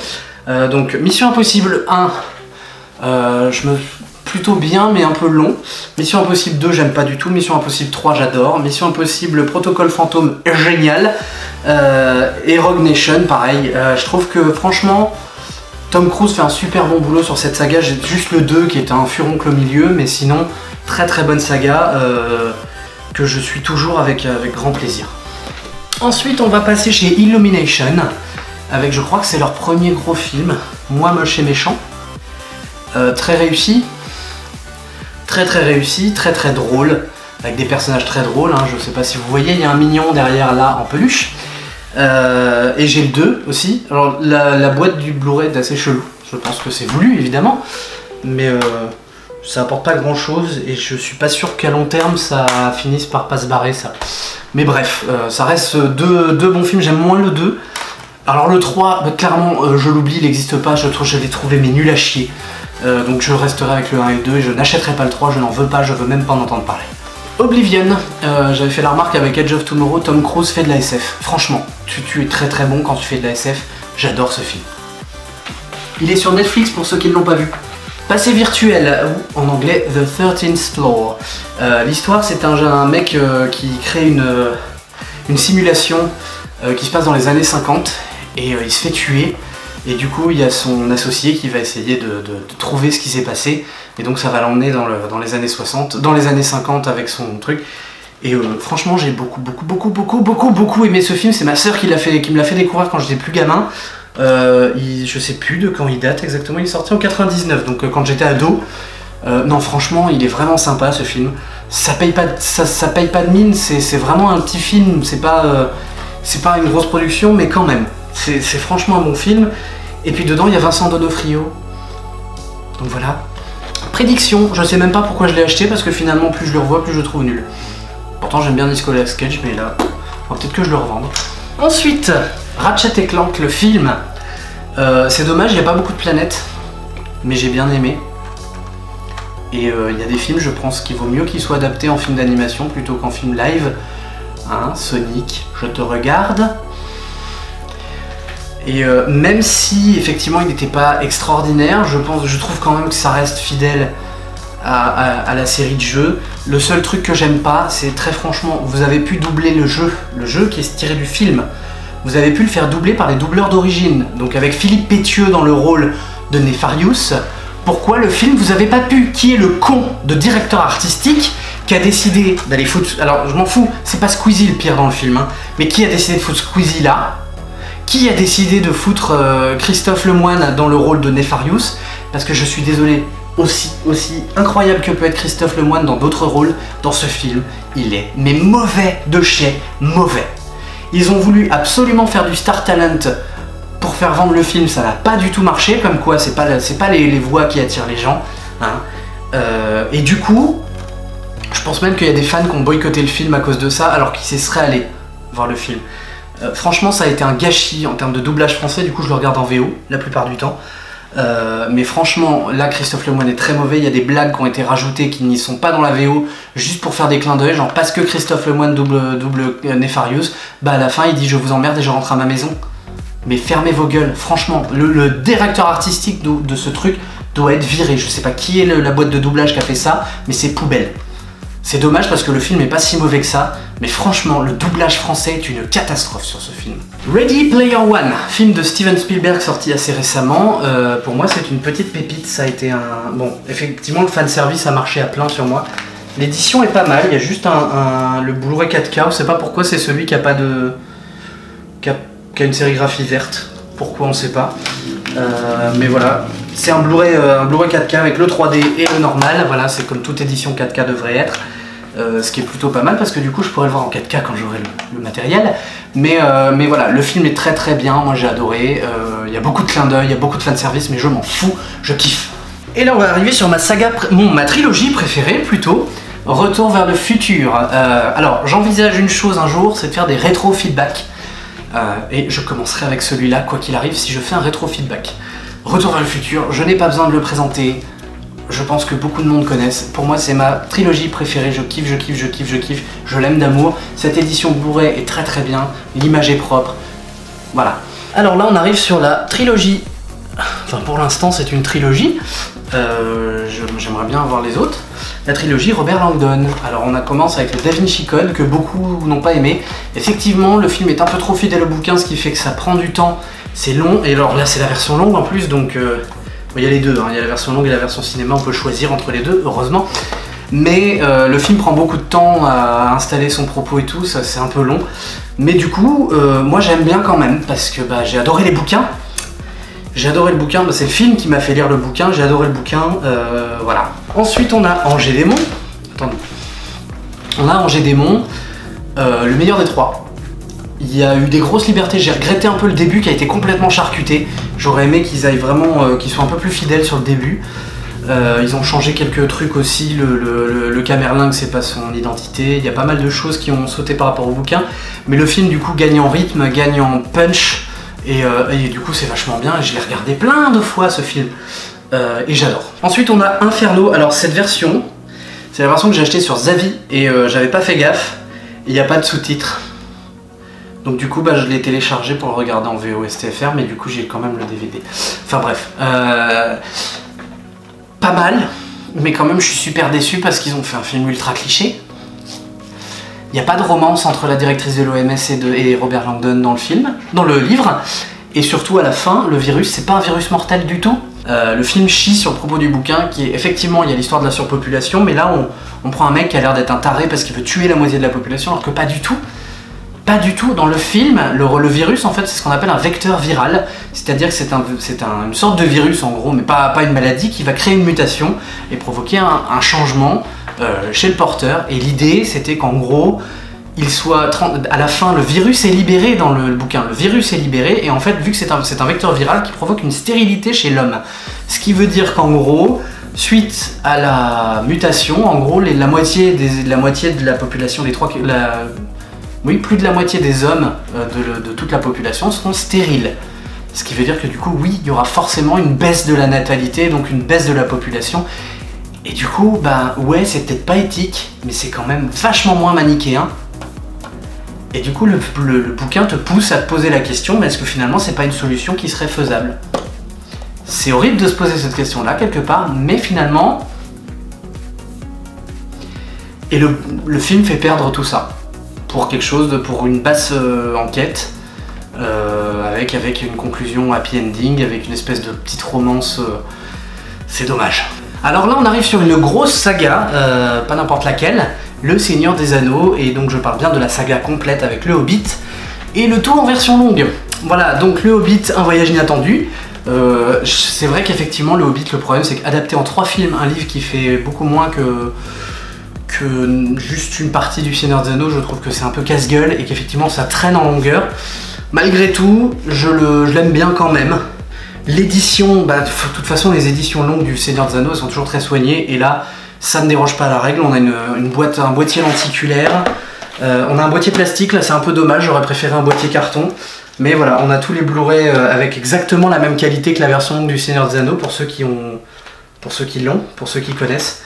S1: Donc Mission Impossible 1, je me... plutôt bien mais un peu long. Mission Impossible 2 j'aime pas du tout, Mission Impossible 3 j'adore, Mission Impossible Protocole Fantôme génial, et Rogue Nation pareil. Je trouve que franchement Tom Cruise fait un super bon boulot sur cette saga. J'ai juste le 2 qui est un furoncle au milieu, mais sinon très très bonne saga que je suis toujours avec grand plaisir. Ensuite on va passer chez Illumination avec, je crois que c'est leur premier gros film, Moi moche et méchant, très réussi. Très réussi, très drôle, avec des personnages très drôles, hein. Je sais pas si vous voyez, il y a un mignon derrière là en peluche. Et j'ai le 2 aussi. Alors la boîte du Blu-ray est assez chelou, je pense que c'est voulu évidemment, mais ça apporte pas grand chose et je suis pas sûr qu'à long terme ça finisse par pas se barrer ça. Mais bref, ça reste deux bons films, j'aime moins le 2. Alors le 3, bah, clairement je l'oublie, il n'existe pas, je l'ai trouvé mais nul à chier. Donc je resterai avec le 1 et le 2 et je n'achèterai pas le 3, je n'en veux pas, je veux même pas en entendre parler. Oblivion, j'avais fait la remarque avec Edge of Tomorrow, Tom Cruise fait de la SF. Franchement, tu es très bon quand tu fais de la SF, j'adore ce film. Il est sur Netflix pour ceux qui ne l'ont pas vu. Passé virtuel, ou en anglais The 13th Floor. L'histoire c'est un mec qui crée une simulation qui se passe dans les années 50 et il se fait tuer. Et du coup, il y a son associé qui va essayer de trouver ce qui s'est passé. Et donc ça va l'emmener dans les années 60, dans les années 50 avec son truc. Et franchement, j'ai beaucoup aimé ce film. C'est ma soeur qui me l'a fait découvrir quand j'étais plus gamin. Je sais plus de quand il date exactement. Il est sorti en 99, donc quand j'étais ado. Non, franchement, il est vraiment sympa ce film. Ça paye pas de mine. C'est vraiment un petit film. C'est pas une grosse production, mais quand même. C'est franchement un bon film. Et puis dedans il y a Vincent D'Onofrio. Donc voilà. Prédiction, je sais même pas pourquoi je l'ai acheté parce que finalement plus je le revois plus je le trouve nul. Pourtant j'aime bien Nicolas Cage mais là, peut-être que je le revende. Ensuite, Ratchet & Clank le film. C'est dommage, il n'y a pas beaucoup de planètes. Mais j'ai bien aimé. Et il y a des films, je pense qu'il vaut mieux qu'ils soient adaptés en film d'animation plutôt qu'en film live. Hein, Sonic, je te regarde. Et même si effectivement il n'était pas extraordinaire, je trouve quand même que ça reste fidèle à la série de jeux. Le seul truc que j'aime pas, c'est très franchement, vous avez pu doubler le jeu qui est tiré du film. Vous avez pu le faire doubler par les doubleurs d'origine, donc avec Philippe Pétieux dans le rôle de Nefarious. Pourquoi le film vous avez pas pu? Qui est le con de directeur artistique qui a décidé d'aller foutre... Alors je m'en fous, c'est pas Squeezie le pire dans le film, hein, mais qui a décidé de foutre Squeezie là? Qui a décidé de foutre Christophe Lemoine dans le rôle de Nefarious? Parce que je suis désolé, aussi incroyable que peut être Christophe Lemoine dans d'autres rôles, dans ce film, il est mais mauvais de chez mauvais. Ils ont voulu absolument faire du star talent pour faire vendre le film, ça n'a pas du tout marché, comme quoi c'est pas les voix qui attirent les gens. Hein. Et du coup, je pense même qu'il y a des fans qui ont boycotté le film à cause de ça, alors qu'ils s'y seraient allés voir le film. Franchement ça a été un gâchis en termes de doublage français, du coup je le regarde en VO la plupart du temps. Mais franchement là Christophe Lemoine est très mauvais, il y a des blagues qui ont été rajoutées qui n'y sont pas dans la VO juste pour faire des clins d'œil, genre parce que Christophe Lemoine double Nefarious, bah à la fin il dit je vous emmerde et je rentre à ma maison. Mais fermez vos gueules, franchement, le directeur artistique de ce truc doit être viré, je sais pas qui est la boîte de doublage qui a fait ça, mais c'est poubelle. C'est dommage parce que le film est pas si mauvais que ça, mais franchement, le doublage français est une catastrophe sur ce film. Ready Player One, film de Steven Spielberg sorti assez récemment. Pour moi, c'est une petite pépite, ça a été un... Bon, effectivement, le fanservice a marché à plein sur moi. L'édition est pas mal, il y a juste le Blu-ray 4K, on sait pas pourquoi c'est celui qui a pas de... qui a une sérigraphie verte. Pourquoi, on sait pas. Mais voilà, c'est un Blu-ray 4K avec le 3D et le normal, voilà, c'est comme toute édition 4K devrait être. Ce qui est plutôt pas mal parce que du coup je pourrais le voir en 4K quand j'aurai le matériel. Mais voilà, le film est très bien, moi j'ai adoré. Il y a beaucoup de clins d'œil, il y a beaucoup de fanservice, mais je m'en fous, je kiffe. Et là on va arriver sur ma ma trilogie préférée plutôt, Retour vers le futur. Alors j'envisage une chose un jour, c'est de faire des rétro-feedbacks. Et je commencerai avec celui-là, quoi qu'il arrive, si je fais un rétro-feedback. Retour vers le futur, je n'ai pas besoin de le présenter. je pense que beaucoup de monde connaissent. Pour moi, c'est ma trilogie préférée. Je kiffe, je kiffe, je kiffe, je kiffe. Je l'aime d'amour. Cette édition Blu-ray est très très bien. L'image est propre. Voilà. Alors là, on arrive sur la trilogie. Enfin, pour l'instant, c'est une trilogie. J'aimerais bien voir les autres. La trilogie Robert Langdon. Alors, on commence avec le Da Vinci Code, que beaucoup n'ont pas aimé. Effectivement, le film est un peu trop fidèle au bouquin, ce qui fait que ça prend du temps. C'est long. Et alors là, c'est la version longue en plus, donc... il y a les deux, hein. Il y a la version longue et la version cinéma, on peut choisir entre les deux, heureusement. Mais le film prend beaucoup de temps à installer son propos et tout, ça c'est un peu long. Mais du coup, moi j'aime bien quand même, parce que j'ai adoré les bouquins. J'ai adoré le bouquin, c'est le film qui m'a fait lire le bouquin, j'ai adoré le bouquin, voilà. Ensuite on a Angers Démon. Attendez. On a Angers Démon, le meilleur des trois. Il y a eu des grosses libertés, j'ai regretté un peu le début qui a été complètement charcuté. J'aurais aimé qu'ils aillent vraiment, qu'ils soient un peu plus fidèles sur le début. Ils ont changé quelques trucs aussi, le Camerlingue c'est pas son identité, il y a pas mal de choses qui ont sauté par rapport au bouquin. Mais le film du coup gagne en rythme, gagne en punch, et du coup c'est vachement bien, et je l'ai regardé plein de fois ce film, et j'adore. Ensuite on a Inferno, alors cette version, c'est la version que j'ai achetée sur Zavi, et j'avais pas fait gaffe, il n'y a pas de sous-titres. Donc du coup je l'ai téléchargé pour le regarder en VO STFR, mais du coup j'ai quand même le DVD. Enfin bref, pas mal, mais quand même je suis super déçu parce qu'ils ont fait un film ultra cliché. Il n'y a pas de romance entre la directrice de l'OMS et Robert Langdon dans le film, dans le livre, et surtout à la fin, le virus c'est pas un virus mortel du tout. Le film chie sur le propos du bouquin, qui est effectivement il y a l'histoire de la surpopulation, mais là on prend un mec qui a l'air d'être un taré parce qu'il veut tuer la moitié de la population, alors que pas du tout. Pas du tout. Dans le film, le virus, en fait, c'est ce qu'on appelle un vecteur viral. C'est-à-dire que c'est une sorte de virus, en gros, mais pas une maladie, qui va créer une mutation et provoquer un changement chez le porteur. Et l'idée, c'était qu'en gros, à la fin, le virus est libéré dans le bouquin. Le virus est libéré, et en fait, vu que c'est un vecteur viral qui provoque une stérilité chez l'homme. Ce qui veut dire qu'en gros, suite à la mutation, en gros, la moitié de la population des oui, plus de la moitié des hommes de toute la population seront stériles. Ce qui veut dire que du coup, oui, il y aura forcément une baisse de la natalité, donc une baisse de la population. Et du coup, ouais, c'est peut-être pas éthique, mais c'est quand même vachement moins manichéen. Et du coup, le bouquin te pousse à te poser la question, mais est-ce que finalement, c'est pas une solution qui serait faisable? C'est horrible de se poser cette question-là, quelque part, mais finalement... Et le film fait perdre tout ça. Pour une basse enquête, avec une conclusion happy ending, avec une espèce de petite romance, c'est dommage. Alors là on arrive sur une grosse saga, pas n'importe laquelle, Le Seigneur des Anneaux, et donc je parle bien de la saga complète avec Le Hobbit, et le tout en version longue. Voilà, donc Le Hobbit, un voyage inattendu. C'est vrai qu'effectivement Le Hobbit, le problème c'est qu'adapté en 3 films, un livre qui fait beaucoup moins que juste une partie du Seigneur des Anneaux, je trouve que c'est un peu casse-gueule et qu'effectivement ça traîne en longueur. Malgré tout, je l'aime bien quand même. L'édition, de toute façon les éditions longues du Seigneur des Anneaux sont toujours très soignées, et là ça ne déroge pas à la règle. On a un boîtier lenticulaire, on a un boîtier plastique, là c'est un peu dommage, j'aurais préféré un boîtier carton. Mais voilà, on a tous les Blu-ray avec exactement la même qualité que la version longue du Seigneur des Anneaux, pour ceux qui connaissent.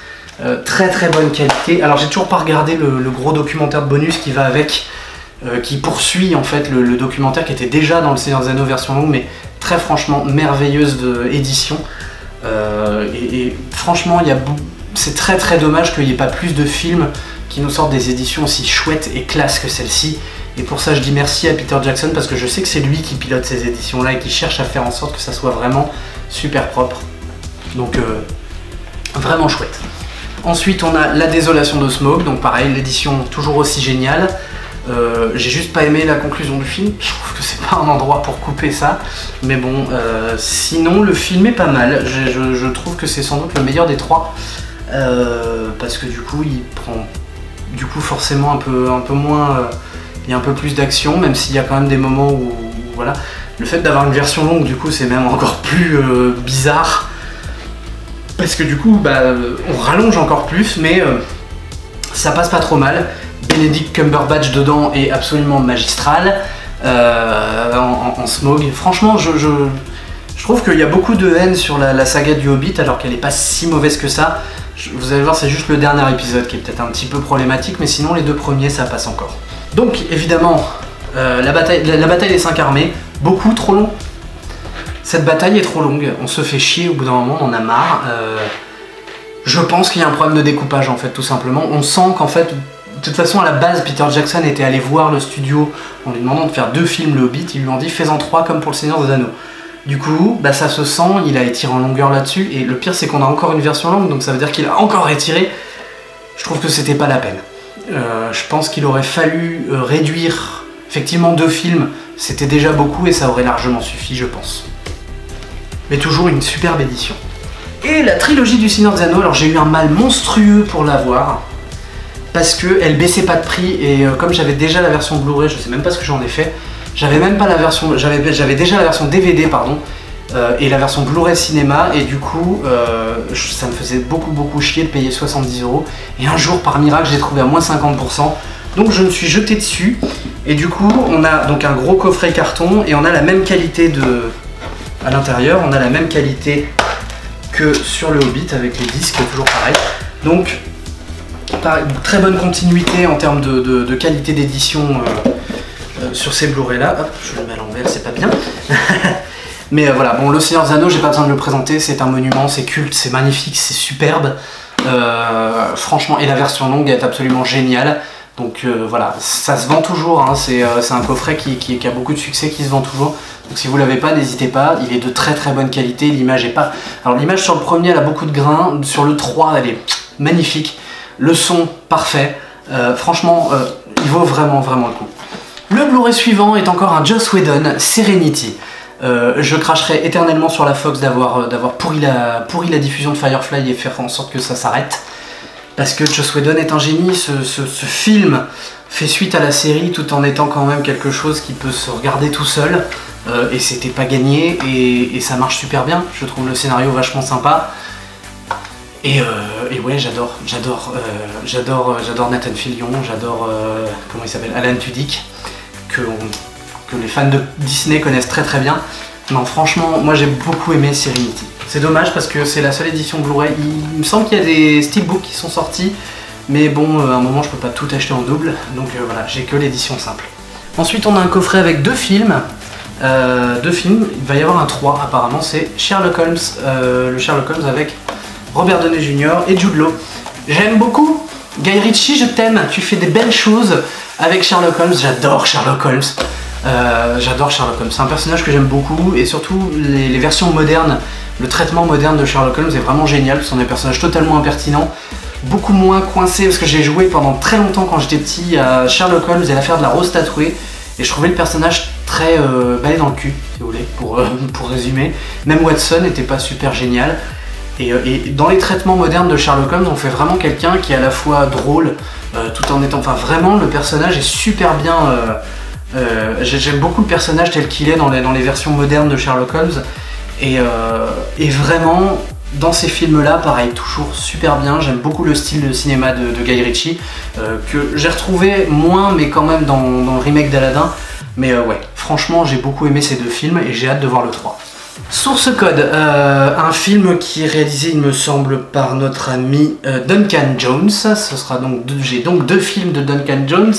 S1: Très très bonne qualité. Alors j'ai toujours pas regardé le gros documentaire de bonus qui va avec, qui poursuit en fait le documentaire qui était déjà dans le Seigneur des Anneaux version longue, mais très franchement merveilleuse édition. Et franchement c'est très très dommage qu'il n'y ait pas plus de films qui nous sortent des éditions aussi chouettes et classes que celle-ci. Et pour ça je dis merci à Peter Jackson, parce que je sais que c'est lui qui pilote ces éditions là et qui cherche à faire en sorte que ça soit vraiment super propre. Donc vraiment chouette. Ensuite on a La Désolation de Smaug, donc pareil, l'édition toujours aussi géniale. J'ai juste pas aimé la conclusion du film, je trouve que c'est pas un endroit pour couper ça, mais bon, sinon le film est pas mal. Je trouve que c'est sans doute le meilleur des 3, parce que du coup il prend forcément un peu moins, il y a un peu plus d'action, même s'il y a quand même des moments où voilà. Le fait d'avoir une version longue, du coup c'est même encore plus bizarre, parce que du coup on rallonge encore plus, mais ça passe pas trop mal. Benedict Cumberbatch dedans est absolument magistral en Smaug. Franchement je trouve qu'il y a beaucoup de haine sur la saga du Hobbit alors qu'elle n'est pas si mauvaise que ça. Vous allez voir, c'est juste le dernier épisode qui est peut-être un petit peu problématique, mais sinon les 2 premiers ça passe encore. Donc évidemment, la bataille des 5 armées, beaucoup trop long. Cette bataille est trop longue, on se fait chier au bout d'un moment, on en a marre. Je pense qu'il y a un problème de découpage en fait, tout simplement. On sent qu'en fait, de toute façon à la base, Peter Jackson était allé voir le studio en lui demandant de faire 2 films le Hobbit, ils lui ont dit fais-en 3 comme pour le Seigneur des Anneaux. Du coup, bah, ça se sent, il a étiré en longueur là-dessus, et le pire c'est qu'on a encore une version longue, donc ça veut dire qu'il a encore étiré. Je trouve que c'était pas la peine. Je pense qu'il aurait fallu réduire, effectivement 2 films, c'était déjà beaucoup et ça aurait largement suffi, je pense. Mais toujours une superbe édition. Et la trilogie du Seigneur des Anneaux, alors j'ai eu un mal monstrueux pour l'avoir, parce qu'elle baissait pas de prix, et comme j'avais déjà la version Blu-ray, je sais même pas ce que j'en ai fait, j'avais même pas la version, j'avais déjà la version DVD, pardon, et la version Blu-ray cinéma, et du coup, ça me faisait beaucoup chier de payer 70 €, et un jour, par miracle, j'ai trouvé à moins 50%, donc je me suis jeté dessus, et du coup, on a donc un gros coffret carton, et on a la même qualité à l'intérieur, on a la même qualité que sur le Hobbit avec les disques, toujours pareil. Donc, très bonne continuité en termes de qualité d'édition sur ces Blu-ray là. Hop, je le mets à l'envers, c'est pas bien. Mais voilà, bon, le Seigneur des Anneaux, j'ai pas besoin de le présenter, c'est un monument, c'est culte, c'est magnifique, c'est superbe. Franchement, et la version longue est absolument géniale. Donc voilà, ça se vend toujours, hein. C'est un coffret qui a beaucoup de succès, qui se vend toujours. Donc si vous l'avez pas, n'hésitez pas, il est de très bonne qualité, l'image est pas... Alors l'image sur le premier, elle a beaucoup de grains, sur le 3, elle est magnifique, le son, parfait, franchement, il vaut vraiment le coup. Le Blu-ray suivant est encore un Joss Whedon, Serenity. Je cracherai éternellement sur la Fox d'avoir pourri la diffusion de Firefly et faire en sorte que ça s'arrête. Parce que Joss Whedon est un génie, ce film fait suite à la série tout en étant quand même quelque chose qui peut se regarder tout seul. Et c'était pas gagné, et ça marche super bien, je trouve le scénario vachement sympa. Et ouais, j'adore Nathan Fillion, j'adore, comment il s'appelle, Alan Tudyk, que les fans de Disney connaissent très bien. Non, franchement, moi j'ai beaucoup aimé Serenity. C'est dommage parce que c'est la seule édition Blu-ray. Il me semble qu'il y a des steelbooks qui sont sortis, mais bon, à un moment je peux pas tout acheter en double, donc voilà, j'ai que l'édition simple. Ensuite, on a un coffret avec 2 films. Il va y avoir un 3 apparemment, c'est Sherlock Holmes, le Sherlock Holmes avec Robert Downey Jr. et Jude Law. J'aime beaucoup, Guy Ritchie, je t'aime, tu fais des belles choses avec Sherlock Holmes, j'adore Sherlock Holmes. C'est un personnage que j'aime beaucoup, et surtout les versions modernes, le traitement moderne de Sherlock Holmes est vraiment génial, ce sont des personnages totalement impertinents, beaucoup moins coincés, parce que j'ai joué pendant très longtemps quand j'étais petit à Sherlock Holmes et l'affaire de la rose tatouée, et je trouvais le personnage très balai dans le cul, si vous voulez, pour résumer. Même Watson n'était pas super génial. Et dans les traitements modernes de Sherlock Holmes, on fait vraiment quelqu'un qui est à la fois drôle, tout en étant... Enfin, vraiment, le personnage est super bien... J'aime beaucoup le personnage tel qu'il est dans les versions modernes de Sherlock Holmes. Et vraiment, dans ces films-là, pareil, toujours super bien. J'aime beaucoup le style de cinéma de Guy Ritchie, que j'ai retrouvé moins, mais quand même dans le remake d'Aladin. Mais ouais, franchement, j'ai beaucoup aimé ces 2 films et j'ai hâte de voir le 3. Source Code, un film qui est réalisé, il me semble, par notre ami Duncan Jones. J'ai donc 2 films de Duncan Jones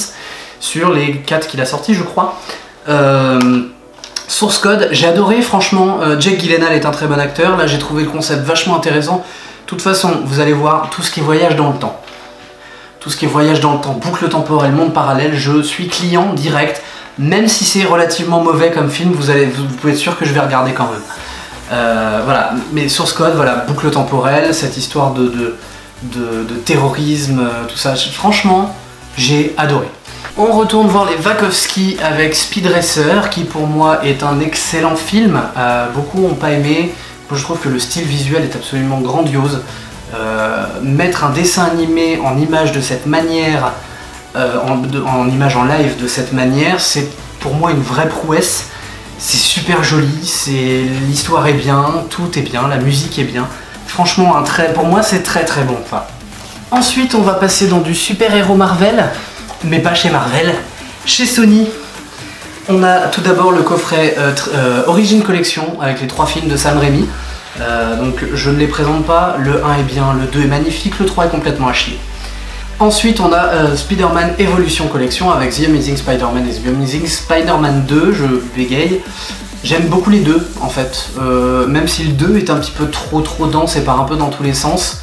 S1: sur les 4 qu'il a sortis, je crois. Source Code, j'ai adoré, franchement. Jake Gyllenhaal est un très bon acteur. Là, j'ai trouvé le concept vachement intéressant. De toute façon, vous allez voir tout ce qui est voyage dans le temps. Tout ce qui est voyage dans le temps, boucle temporelle, monde parallèle, je suis client direct. Même si c'est relativement mauvais comme film, vous pouvez être sûr que je vais regarder quand même. Voilà, mais Source Code, voilà, boucle temporelle, cette histoire de terrorisme, tout ça, franchement, j'ai adoré. On retourne voir les Wachowski avec Speed Racer, qui pour moi est un excellent film. Beaucoup n'ont pas aimé, moi je trouve que le style visuel est absolument grandiose. Mettre un dessin animé en image de cette manière, en image en live de cette manière, c'est pour moi une vraie prouesse. C'est super joli, l'histoire est bien, tout est bien, la musique est bien. Franchement, pour moi c'est très bon. Enfin. Ensuite, on va passer dans du super-héros Marvel, mais pas chez Marvel, chez Sony. On a tout d'abord le coffret Origin Collection avec les 3 films de Sam Raimi. Donc je ne les présente pas, le 1 est bien, le 2 est magnifique, le 3 est complètement à chier. Ensuite on a Spider-Man Evolution Collection avec The Amazing Spider-Man et The Amazing Spider-Man 2, je bégaye. J'aime beaucoup les deux en fait, même si le 2 est un petit peu trop dense et part un peu dans tous les sens,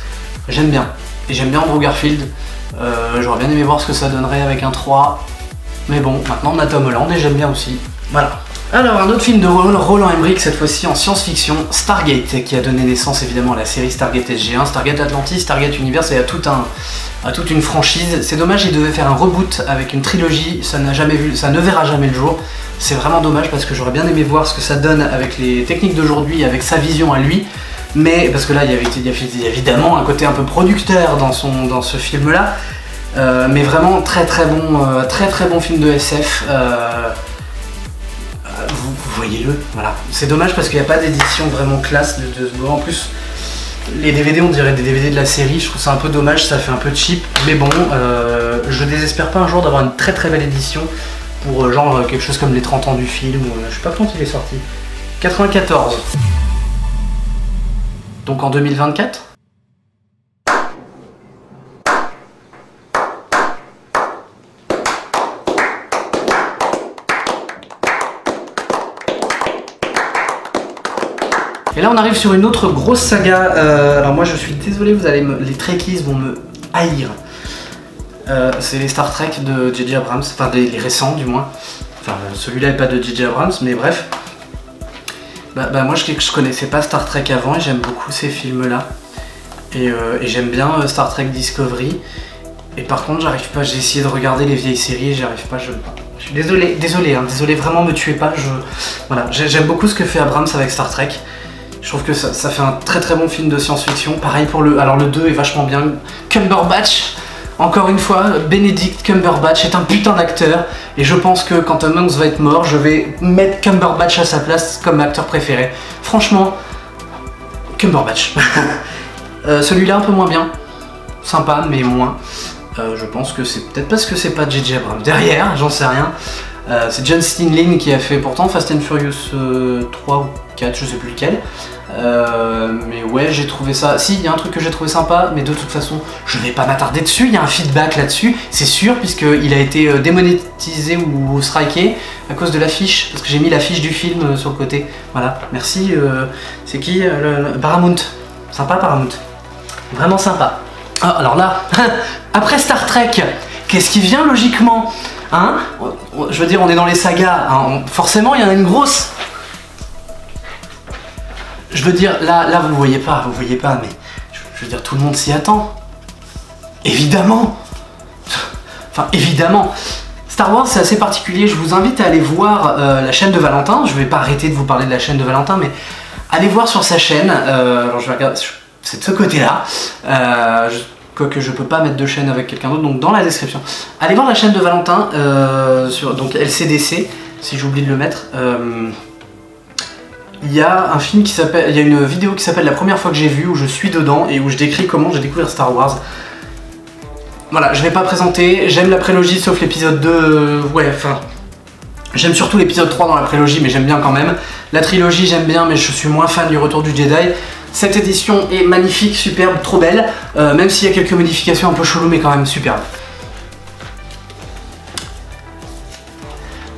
S1: j'aime bien. Et j'aime bien Andrew Garfield, j'aurais bien aimé voir ce que ça donnerait avec un 3, mais bon, maintenant on a Tom Holland et j'aime bien aussi, voilà. Alors un autre film de Roland Emmerich, cette fois-ci en science-fiction, Stargate, qui a donné naissance évidemment à la série Stargate SG1, Stargate Atlantis, Stargate Universe et à toute une franchise. C'est dommage, il devait faire un reboot avec une trilogie, ça ne verra jamais le jour. C'est vraiment dommage parce que j'aurais bien aimé voir ce que ça donne avec les techniques d'aujourd'hui, avec sa vision à lui. Mais parce que là il y a évidemment un côté un peu producteur dans ce film là. Mais vraiment très bon film de SF. Vous voyez-le, voilà. C'est dommage parce qu'il n'y a pas d'édition vraiment classe en plus, les DVD on dirait des DVD de la série, je trouve ça un peu dommage, ça fait un peu cheap, mais bon, je désespère pas un jour d'avoir une très belle édition pour genre quelque chose comme les 30 ans du film, je sais pas quand il est sorti, 94. Donc en 2024. Et là on arrive sur une autre grosse saga, alors moi je suis désolé, les Trekkies vont me haïr. C'est les Star Trek de J.J. Abrams, enfin les récents du moins. Enfin celui-là n'est pas de J.J. Abrams, mais bref. Moi je connaissais pas Star Trek avant et j'aime beaucoup ces films là. Et j'aime bien Star Trek Discovery. Et par contre j'arrive pas, j'ai essayé de regarder les vieilles séries et j'arrive pas, je suis désolé, vraiment me tuez pas, voilà, j'aime beaucoup ce que fait Abrams avec Star Trek. Je trouve que ça fait un très bon film de science-fiction. Pareil pour alors le 2 est vachement bien. Cumberbatch, encore une fois, Benedict Cumberbatch est un putain d'acteur. Et je pense que quand Tom Hanks va être mort, je vais mettre Cumberbatch à sa place comme acteur préféré. Franchement, Cumberbatch. Celui-là un peu moins bien. Sympa, mais moins. Je pense que c'est peut-être parce que c'est pas J.J. Abrams derrière, j'en sais rien. C'est John Steinlein qui a fait pourtant Fast and Furious 3 ou 4, je sais plus lequel. Mais ouais, j'ai trouvé ça... Si, il y a un truc que j'ai trouvé sympa, mais de toute façon, je vais pas m'attarder dessus, il y a un feedback là-dessus, c'est sûr, puisqu'il a été démonétisé ou striké à cause de l'affiche, parce que j'ai mis l'affiche du film sur le côté. Voilà, merci. C'est qui Paramount. Sympa Paramount. Vraiment sympa. Ah, alors là, après Star Trek, qu'est-ce qui vient logiquement? Hein, je veux dire, on est dans les sagas, hein, forcément il y en a une grosse. Je veux dire, là vous voyez pas, mais je veux dire, tout le monde s'y attend. Évidemment. Enfin, évidemment. Star Wars, c'est assez particulier, je vous invite à aller voir la chaîne de Valentin. Je vais pas arrêter de vous parler de la chaîne de Valentin, mais allez voir sur sa chaîne. Alors je vais regarder, c'est de ce côté-là. Quoique je peux pas mettre de chaîne avec quelqu'un d'autre, donc dans la description. Allez voir la chaîne de Valentin, donc LCDC, si j'oublie de le mettre. Il y a un film qui s'appelle, il y a une vidéo qui s'appelle La première fois que j'ai vu, où je suis dedans et où je décris comment j'ai découvert Star Wars. Voilà, je vais pas présenter, j'aime la prélogie sauf l'épisode 2, ouais, enfin... J'aime surtout l'épisode 3 dans la prélogie, mais j'aime bien quand même. La trilogie, j'aime bien, mais je suis moins fan du Retour du Jedi. Cette édition est magnifique, superbe, trop belle, même s'il y a quelques modifications un peu cheloues, mais quand même superbe.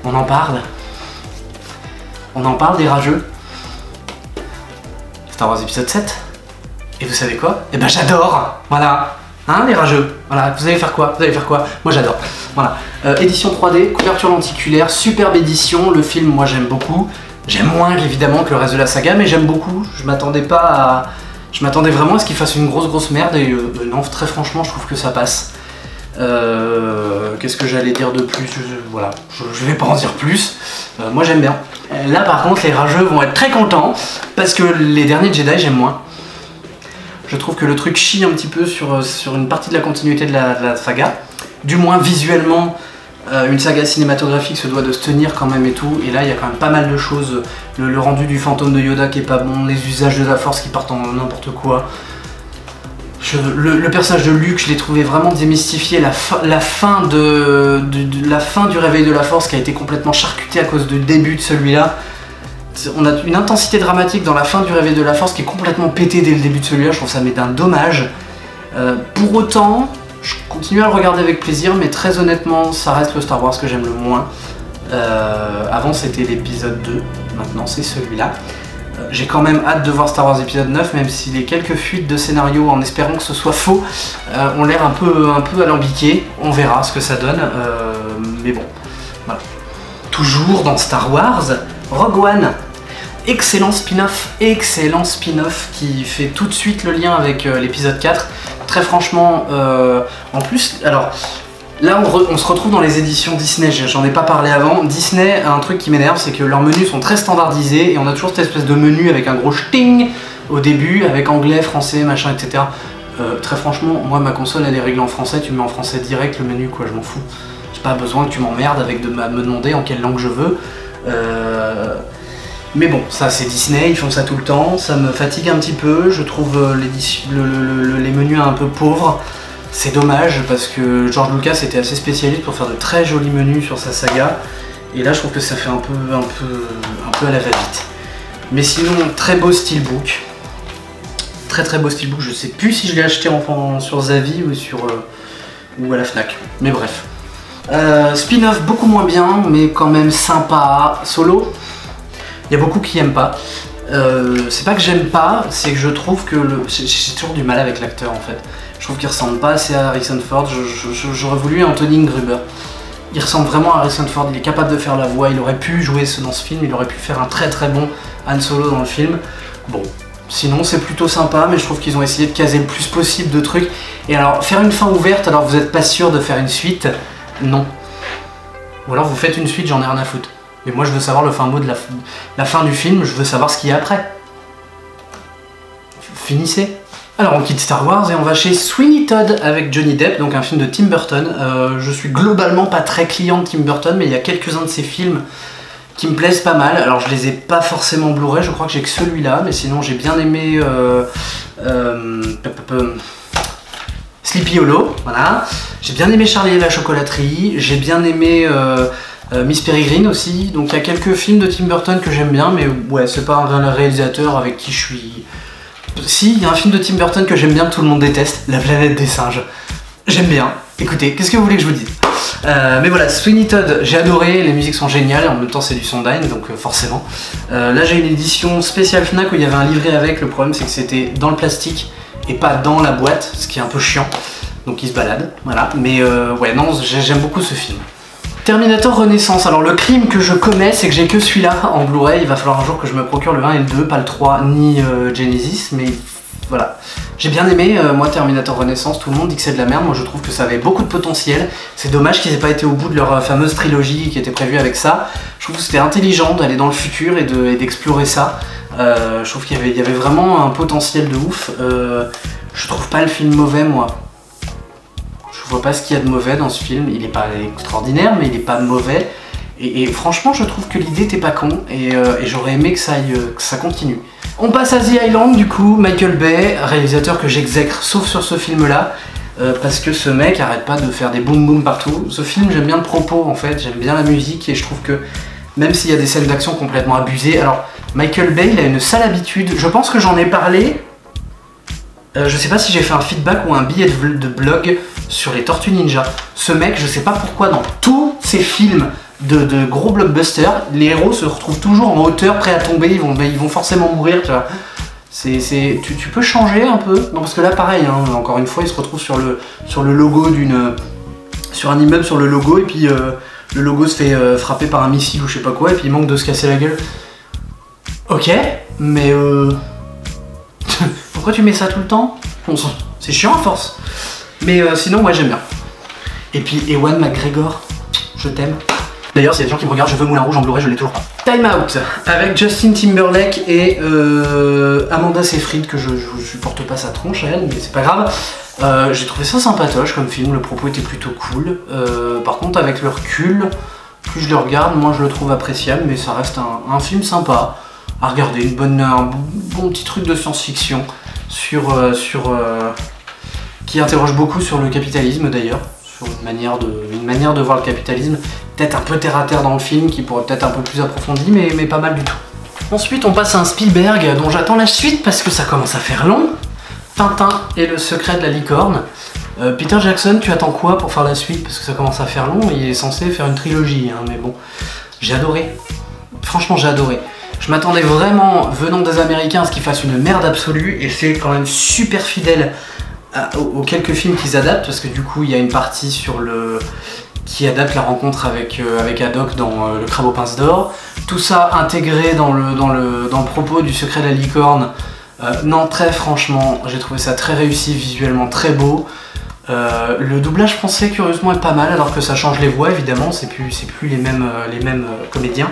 S1: On en parle. On en parle des rageux. Star Wars épisode 7. Et vous savez quoi? Eh ben j'adore. Voilà. Hein, les rageux. Voilà, vous allez faire quoi? Vous allez faire quoi? Moi j'adore. Voilà. Édition 3D, couverture lenticulaire, superbe édition. Le film, moi j'aime beaucoup. J'aime moins évidemment que le reste de la saga, mais j'aime beaucoup. Je m'attendais pas à... Je m'attendais vraiment à ce qu'il fasse une grosse merde et non, très franchement, je trouve que ça passe. Qu'est-ce que j'allais dire de plus? Voilà, je vais pas en dire plus. Moi j'aime bien. Là par contre, les rageux vont être très contents parce que les derniers Jedi, j'aime moins. Je trouve que le truc chie un petit peu sur une partie de la continuité de la saga. Du moins visuellement, une saga cinématographique se doit de se tenir quand même et tout. Et là, il y a quand même pas mal de choses. Le rendu du fantôme de Yoda qui est pas bon, les usages de la force qui partent en n'importe quoi. Le personnage de Luke, je l'ai trouvé vraiment démystifié. La fin du Réveil de la Force qui a été complètement charcutée à cause du début de celui-là. On a une intensité dramatique dans la fin du Réveil de la Force qui est complètement pétée dès le début de celui-là. Je trouve ça d'un dommage. Pour autant, je continue à le regarder avec plaisir, mais très honnêtement, ça reste le Star Wars que j'aime le moins. Avant c'était l'épisode 2, maintenant c'est celui-là. J'ai quand même hâte de voir Star Wars épisode 9, même si les quelques fuites de scénario, en espérant que ce soit faux, ont l'air un peu alambiquées. On verra ce que ça donne, mais bon, voilà. Toujours dans Star Wars, Rogue One. Excellent spin-off qui fait tout de suite le lien avec l'épisode 4. Très franchement, en plus, alors là on se retrouve dans les éditions Disney, j'en ai pas parlé avant. Disney a un truc qui m'énerve, c'est que leurs menus sont très standardisés et on a toujours cette espèce de menu avec un gros ch'ting au début, avec anglais, français, machin, etc. Très franchement, moi ma console elle est réglée en français, tu me mets en français direct le menu quoi, je m'en fous. J'ai pas besoin que tu m'emmerdes avec de me demander en quelle langue je veux. Mais bon, ça c'est Disney, ils font ça tout le temps, ça me fatigue un petit peu, je trouve les menus un peu pauvres. C'est dommage parce que George Lucas était assez spécialiste pour faire de très jolis menus sur sa saga. Et là je trouve que ça fait un peu à la va-vite. Mais sinon, très beau steelbook. Très beau steelbook, je sais plus si je l'ai acheté sur Zavi ou à la Fnac. Mais bref. Spin-off beaucoup moins bien, mais quand même sympa. Solo. Il y a beaucoup qui aiment pas. C'est pas que j'aime pas, c'est que je trouve que j'ai toujours du mal avec l'acteur en fait. Je trouve qu'il ressemble pas assez à Harrison Ford. J'aurais voulu Anthony Gruber. Il ressemble vraiment à Harrison Ford, il est capable de faire la voix, il aurait pu jouer dans ce film, il aurait pu faire un très bon Han Solo dans le film. Bon, sinon c'est plutôt sympa, mais je trouve qu'ils ont essayé de caser le plus possible de trucs. Et alors, faire une fin ouverte alors que vous n'êtes pas sûr de faire une suite, non. Ou alors vous faites une suite, j'en ai rien à foutre. Mais moi je veux savoir le fin mot de la fin du film, je veux savoir ce qu'il y a après. Finissez. Alors on quitte Star Wars et on va chez Sweeney Todd avec Johnny Depp, donc un film de Tim Burton. Je suis globalement pas très client de Tim Burton, mais il y a quelques-uns de ses films qui me plaisent pas mal. Alors je les ai pas forcément Blu-ray, je crois que j'ai que celui-là, mais sinon j'ai bien aimé Sleepy Hollow, voilà. J'ai bien aimé Charlie et la chocolaterie, j'ai bien aimé Miss Peregrine aussi, donc il y a quelques films de Tim Burton que j'aime bien, mais ouais, c'est pas un réalisateur avec qui je suis... Si, il y a un film de Tim Burton que j'aime bien, que tout le monde déteste, La planète des singes. J'aime bien. Écoutez, qu'est-ce que vous voulez que je vous dise? Mais voilà, Sweeney Todd, j'ai adoré, les musiques sont géniales, en même temps c'est du Sondheim, donc forcément. Là j'ai une édition spéciale Fnac où il y avait un livret avec, le problème c'est que c'était dans le plastique et pas dans la boîte, ce qui est un peu chiant, donc il se balade, voilà. Mais ouais, non, j'aime beaucoup ce film. Terminator Renaissance, alors le crime que je commets c'est que j'ai que celui-là en Blu-ray, il va falloir un jour que je me procure le 1 et le 2, pas le 3 ni Genesis, mais voilà. J'ai bien aimé, moi Terminator Renaissance, tout le monde dit que c'est de la merde, moi je trouve que ça avait beaucoup de potentiel, c'est dommage qu'ils aient pas été au bout de leur fameuse trilogie qui était prévue avec ça. Je trouve que c'était intelligent d'aller dans le futur et d'explorer ça, je trouve qu'il y avait vraiment un potentiel de ouf, je trouve pas le film mauvais moi. Je vois pas ce qu'il y a de mauvais dans ce film, il est pas extraordinaire mais il est pas mauvais et franchement je trouve que l'idée était pas con et j'aurais aimé que ça continue. On passe à The Island du coup, Michael Bay, réalisateur que j'exècre sauf sur ce film là parce que ce mec arrête pas de faire des boum boum partout. Ce film j'aime bien le propos en fait, j'aime bien la musique et je trouve que même s'il y a des scènes d'action complètement abusées, alors Michael Bay il a une sale habitude, je pense que j'en ai parlé. Je sais pas si j'ai fait un feedback ou un billet de blog sur les Tortues Ninja. Ce mec, je sais pas pourquoi, dans tous ces films de gros blockbusters, les héros se retrouvent toujours en hauteur, prêts à tomber, ils vont forcément mourir, tu vois. Tu peux changer un peu. Non, parce que là, pareil, hein, encore une fois, il se retrouve sur le logo sur un immeuble sur le logo, et puis le logo se fait frapper par un missile ou je sais pas quoi, et puis il manque de se casser la gueule. Ok, mais pourquoi tu mets ça tout le temps? C'est chiant à force. Mais sinon, ouais, j'aime bien. Et puis, Ewan McGregor, je t'aime. D'ailleurs, s'il y a des gens qui me regardent, je veux Moulin Rouge en Blu-ray, je l'ai toujours pas. Time Out, avec Justin Timberlake et Amanda Seyfried, que je supporte pas sa tronche à elle, mais c'est pas grave. J'ai trouvé ça sympatoche comme film, le propos était plutôt cool. Par contre, avec le recul, plus je le regarde, moins je le trouve appréciable, mais ça reste un film sympa à regarder, un bon petit truc de science-fiction sur qui interroge beaucoup sur le capitalisme d'ailleurs, sur une manière de voir le capitalisme, peut-être un peu terre à terre dans le film, qui pourrait peut-être un peu plus approfondi, mais pas mal du tout. Ensuite on passe à un Spielberg dont j'attends la suite parce que ça commence à faire long. Tintin et le secret de la licorne. Peter Jackson, tu attends quoi pour faire la suite? Parce que ça commence à faire long, il est censé faire une trilogie, hein, mais bon, j'ai adoré. Franchement j'ai adoré. Je m'attendais vraiment, venant des Américains, à ce qu'ils fassent une merde absolue, et c'est quand même super fidèle aux quelques films qu'ils adaptent, parce que du coup il y a une partie qui adapte la rencontre avec Haddock dans Le Crabe aux pinces d'or. Tout ça intégré dans le propos du secret de la licorne. Non, très franchement, j'ai trouvé ça très réussi, visuellement très beau. Le doublage français curieusement est pas mal, alors que ça change les voix évidemment, c'est plus les mêmes comédiens.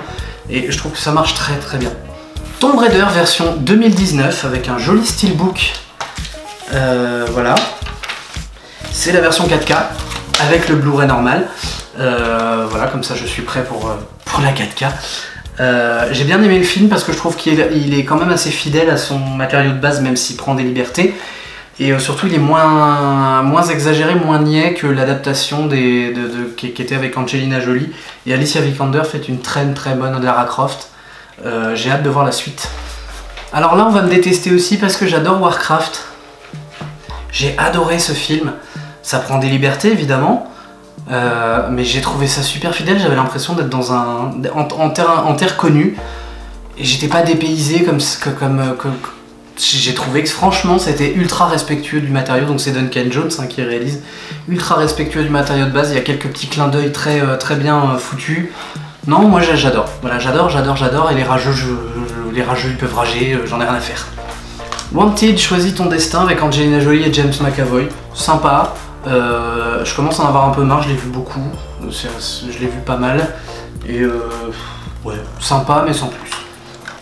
S1: Et je trouve que ça marche très très bien. Tomb Raider version 2019 avec un joli steelbook. Voilà. C'est la version 4K avec le Blu-ray normal. Voilà, comme ça je suis prêt pour la 4K. J'ai bien aimé le film parce que je trouve qu'il est quand même assez fidèle à son matériau de base, même s'il prend des libertés. Et surtout il est moins exagéré, moins niais que l'adaptation qui était avec Angelina Jolie. Et Alicia Vikander fait une très bonne Lara Croft. J'ai hâte de voir la suite. Alors là on va me détester aussi parce que j'adore Warcraft. J'ai adoré ce film. Ça prend des libertés évidemment. Mais j'ai trouvé ça super fidèle, j'avais l'impression d'être dans en terre connue. Et j'étais pas dépaysé j'ai trouvé que franchement c'était ultra respectueux du matériau, donc c'est Duncan Jones qui réalise, ultra respectueux du matériau de base, il y a quelques petits clins d'œil très bien foutus. Non, moi j'adore, voilà, j'adore, et les rageux ils peuvent rager, j'en ai rien à faire. Wanted, choisis ton destin avec Angelina Jolie et James McAvoy, sympa, je commence à en avoir un peu marre, je l'ai vu beaucoup, je l'ai vu pas mal, et ouais, sympa mais sans plus.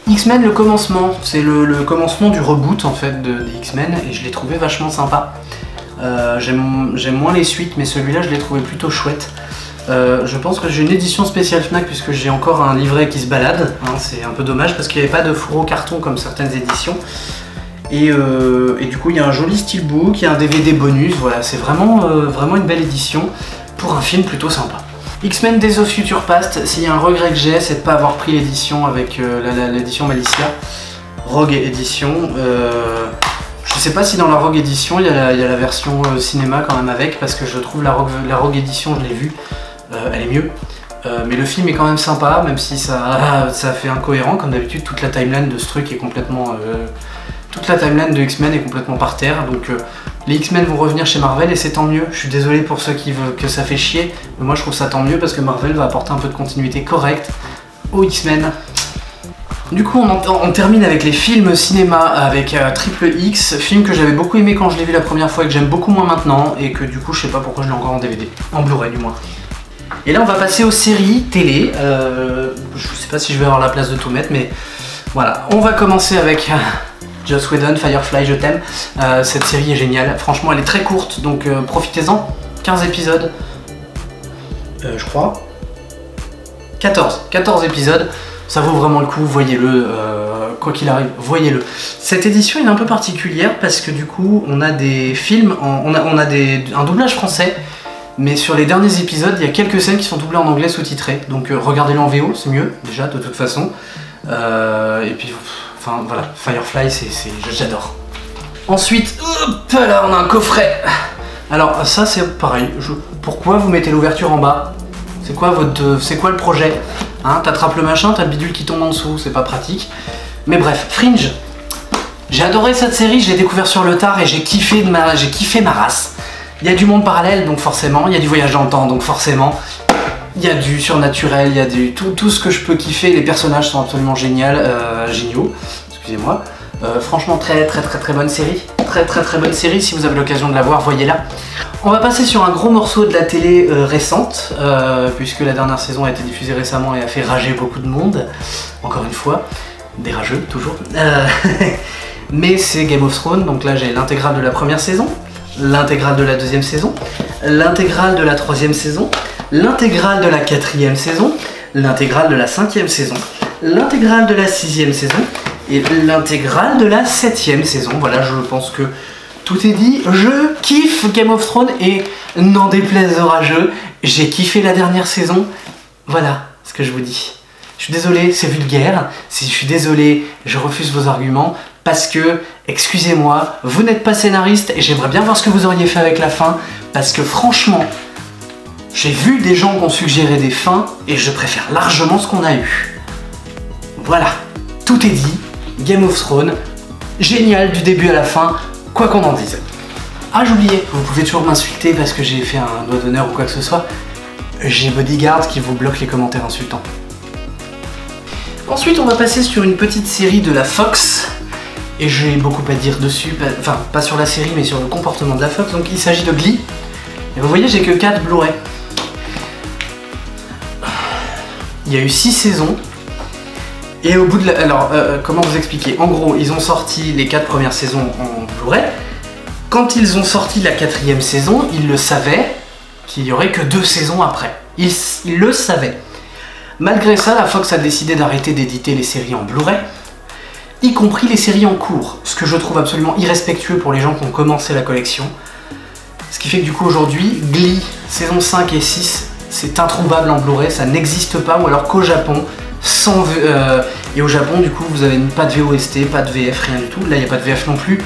S1: X-Men le commencement, c'est le commencement du reboot en fait des X-Men et je l'ai trouvé vachement sympa. J'aime moins les suites mais celui-là je l'ai trouvé plutôt chouette. Je pense que j'ai une édition spéciale Fnac puisque j'ai encore un livret qui se balade, hein, c'est un peu dommage parce qu'il n'y avait pas de fourreau carton comme certaines éditions. Et du coup il y a un joli steelbook, il y a un DVD bonus, voilà, c'est vraiment une belle édition pour un film plutôt sympa. X-Men Days of Future Past, s'il y a un regret que j'ai, c'est de ne pas avoir pris l'édition avec l'édition Malicia, Rogue Edition. Je sais pas si dans la Rogue Edition il y a la version cinéma quand même avec, parce que je trouve la Rogue Edition, je l'ai vue, elle est mieux. Mais le film est quand même sympa, même si ça fait incohérent, comme d'habitude toute la timeline de ce truc est complètement... toute la timeline de X-Men est complètement par terre, donc les X-Men vont revenir chez Marvel et c'est tant mieux. Je suis désolé pour ceux qui veulent que ça fait chier, mais moi je trouve ça tant mieux parce que Marvel va apporter un peu de continuité correcte aux X-Men. Du coup on termine avec les films cinéma avec Triple X, film que j'avais beaucoup aimé quand je l'ai vu la première fois et que j'aime beaucoup moins maintenant et que du coup je sais pas pourquoi je l'ai encore en DVD, en Blu-ray du moins. Et là on va passer aux séries télé, je sais pas si je vais avoir la place de tout mettre mais voilà, on va commencer avec... Joss Whedon, Firefly, je t'aime. Cette série est géniale. Franchement, elle est très courte, donc profitez-en. 15 épisodes. Je crois. 14 épisodes. Ça vaut vraiment le coup, voyez-le. Quoi qu'il arrive, voyez-le. Cette édition est un peu particulière parce que du coup, on a des films, on a un doublage français. Mais sur les derniers épisodes, il y a quelques scènes qui sont doublées en anglais sous-titrées. Donc regardez-le en VO, c'est mieux, déjà, de toute façon. Et puis... Enfin voilà, Firefly, j'adore. Ensuite, hop là, on a un coffret. Alors ça c'est pareil, pourquoi vous mettez l'ouverture en bas? C'est quoi le projet? Hein, t'attrapes le machin, t'as le bidule qui tombe en dessous, c'est pas pratique. Mais bref, Fringe. J'ai adoré cette série, je l'ai découvert sur le tard et j'ai kiffé ma race. Il y a du monde parallèle, donc forcément, il y a du voyage dans le temps, donc forcément. Il y a du surnaturel, il y a tout ce que je peux kiffer, les personnages sont absolument géniaux, excusez-moi. Franchement très bonne série, très bonne série, si vous avez l'occasion de la voir, voyez-la. On va passer sur un gros morceau de la télé récente, puisque la dernière saison a été diffusée récemment et a fait rager beaucoup de monde, encore une fois, des rageux toujours. Mais c'est Game of Thrones, donc là j'ai l'intégrale de la première saison, l'intégrale de la deuxième saison, l'intégrale de la troisième saison, l'intégrale de la quatrième saison, l'intégrale de la cinquième saison, l'intégrale de la sixième saison et l'intégrale de la septième saison. Voilà, je pense que tout est dit. Je kiffe Game of Thrones et n'en déplaise aux rageux, j'ai kiffé la dernière saison. Voilà ce que je vous dis. Je suis désolé, c'est vulgaire. Je suis désolé, je refuse vos arguments parce que, excusez-moi, vous n'êtes pas scénariste et j'aimerais bien voir ce que vous auriez fait avec la fin parce que franchement, j'ai vu des gens qui ont suggéré des fins et je préfère largement ce qu'on a eu. Voilà, tout est dit. Game of Thrones, génial du début à la fin, quoi qu'on en dise. Ah, j'oubliais, vous pouvez toujours m'insulter parce que j'ai fait un doigt d'honneur ou quoi que ce soit. J'ai Bodyguard qui vous bloque les commentaires insultants. Ensuite, on va passer sur une petite série de la Fox. Et j'ai beaucoup à dire dessus, enfin pas sur la série mais sur le comportement de la Fox. Donc il s'agit de Glee. Et vous voyez, j'ai que 4 Blu-ray. Il y a eu 6 saisons. Et au bout de la... Alors, comment vous expliquer? En gros, ils ont sorti les 4 premières saisons en Blu-ray. Quand ils ont sorti la 4e saison, ils le savaient qu'il n'y aurait que 2 saisons après. Ils le savaient. Malgré ça, la Fox a décidé d'arrêter d'éditer les séries en Blu-ray, y compris les séries en cours, ce que je trouve absolument irrespectueux pour les gens qui ont commencé la collection. Ce qui fait que du coup aujourd'hui, Glee, saison 5 et 6, c'est introuvable en Blu-ray, ça n'existe pas, ou alors qu'au Japon, et au Japon du coup vous avez pas de VOST, pas de VF, rien du tout. Là il n'y a pas de VF non plus.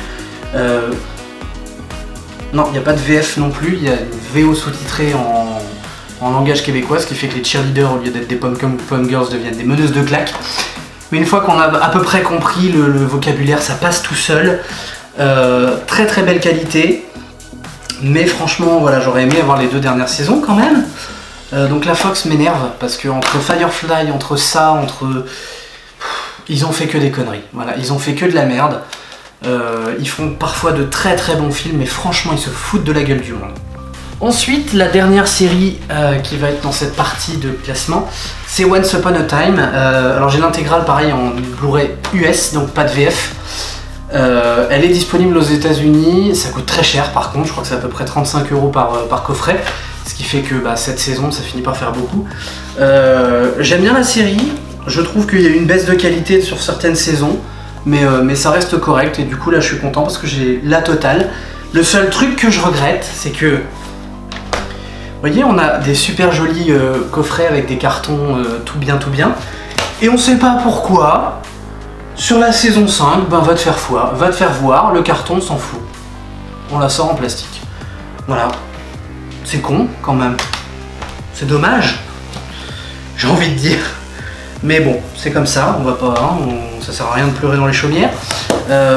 S1: Non, il n'y a pas de VF non plus, il y a une VO sous-titrée en langage québécois, ce qui fait que les cheerleaders, au lieu d'être des pom girls, deviennent des meneuses de claques. Mais une fois qu'on a à peu près compris le vocabulaire, ça passe tout seul. Très très belle qualité. Mais franchement, voilà, j'aurais aimé avoir les 2 dernières saisons quand même. Donc la Fox m'énerve, parce que entre Firefly, entre ça, ils ont fait que des conneries. Voilà, ils ont fait que de la merde. Ils font parfois de très très bons films, mais franchement, ils se foutent de la gueule du monde. Ensuite, la dernière série qui va être dans cette partie de classement, c'est Once Upon a Time. Alors j'ai l'intégrale pareil en Blu-ray US, donc pas de VF. Elle est disponible aux États-Unis, ça coûte très cher par contre, je crois que c'est à peu près 35 € par coffret, ce qui fait que cette saison ça finit par faire beaucoup. J'aime bien la série, je trouve qu'il y a une baisse de qualité sur certaines saisons, mais ça reste correct et du coup là je suis content parce que j'ai la totale. Le seul truc que je regrette, c'est que vous voyez, on a des super jolis coffrets avec des cartons tout bien, et on sait pas pourquoi. Sur la saison 5, va te faire voir, le carton s'en fout. On la sort en plastique. Voilà. C'est con, quand même. C'est dommage. J'ai envie de dire. Mais bon, c'est comme ça, on va pas, hein, ça sert à rien de pleurer dans les chaumières.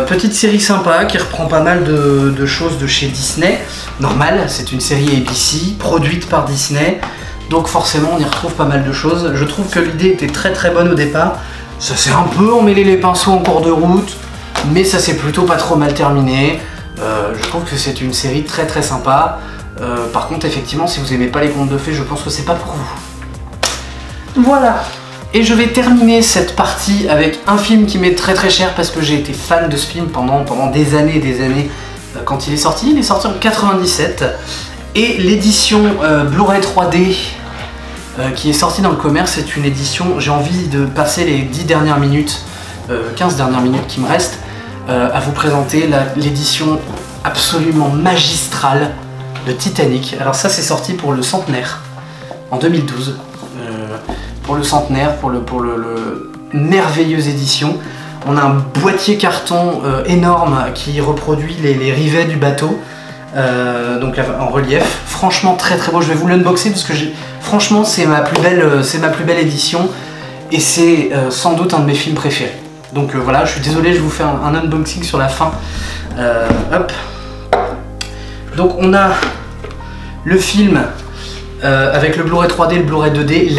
S1: Petite série sympa qui reprend pas mal de choses de chez Disney. Normal, c'est une série ABC, produite par Disney. Donc forcément, on y retrouve pas mal de choses. Je trouve que l'idée était très très bonne au départ. Ça s'est un peu emmêlé les pinceaux en cours de route, mais ça s'est plutôt pas trop mal terminé. Je trouve que c'est une série très très sympa. Par contre, effectivement, si vous aimez pas les contes de fées, je pense que c'est pas pour vous. Voilà. Et je vais terminer cette partie avec un film qui m'est très très cher parce que j'ai été fan de ce film pendant des années et des années quand il est sorti. Il est sorti en 97 et l'édition Blu-ray 3D qui est sortie dans le commerce, c'est une édition, j'ai envie de passer les 10 dernières minutes, 15 dernières minutes qui me restent, à vous présenter l'édition absolument magistrale de Titanic. Alors ça c'est sorti pour le centenaire, en 2012, pour le centenaire, pour le merveilleuse édition. On a un boîtier carton énorme qui reproduit les rivets du bateau, donc en relief. Franchement très très beau, je vais vous l'unboxer parce que franchement c'est ma plus belle édition et c'est sans doute un de mes films préférés. Donc voilà, je suis désolé, je vous fais un unboxing sur la fin. Hop. Donc on a le film avec le Blu-ray 3D et le Blu-ray 2D.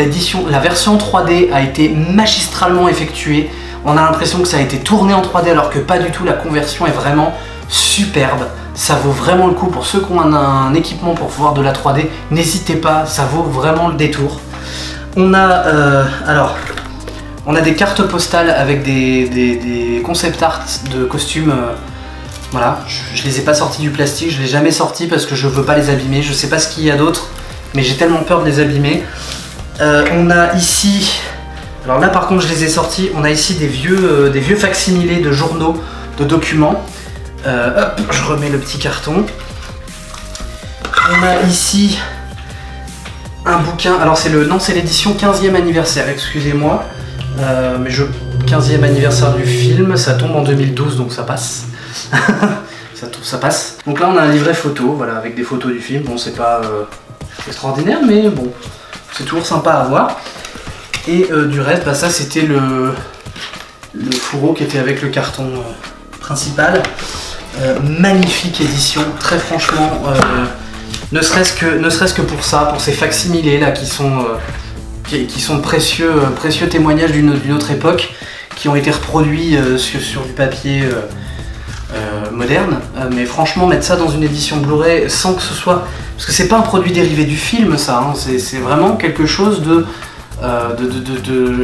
S1: La version 3D a été magistralement effectuée. On a l'impression que ça a été tourné en 3D alors que pas du tout, la conversion est vraiment superbe. Ça vaut vraiment le coup pour ceux qui ont un équipement pour voir de la 3D. N'hésitez pas, ça vaut vraiment le détour. On a on a des cartes postales avec des concept art de costumes. Voilà, je les ai pas sortis du plastique, je les ai jamais sortis parce que je veux pas les abîmer. Je sais pas ce qu'il y a d'autre, mais j'ai tellement peur de les abîmer. On a ici, alors là par contre je les ai sortis, on a ici des vieux facsimilés de journaux, de documents. Hop, je remets le petit carton. On a ici un bouquin, alors c'est l'édition 15e anniversaire, excusez-moi, mais 15e anniversaire du film, ça tombe en 2012 donc ça passe. ça passe. Donc là on a un livret photo, voilà, avec des photos du film, bon c'est pas extraordinaire mais bon, c'est toujours sympa à voir. Et du reste, bah, ça c'était le fourreau qui était avec le carton principal. Magnifique édition, très franchement, ne serait-ce que pour ça, pour ces facsimilés là qui sont de précieux témoignages d'une autre époque, qui ont été reproduits sur du papier moderne. Mais franchement, mettre ça dans une édition Blu-ray sans que ce soit... Parce que c'est pas un produit dérivé du film ça, hein, c'est vraiment quelque chose de...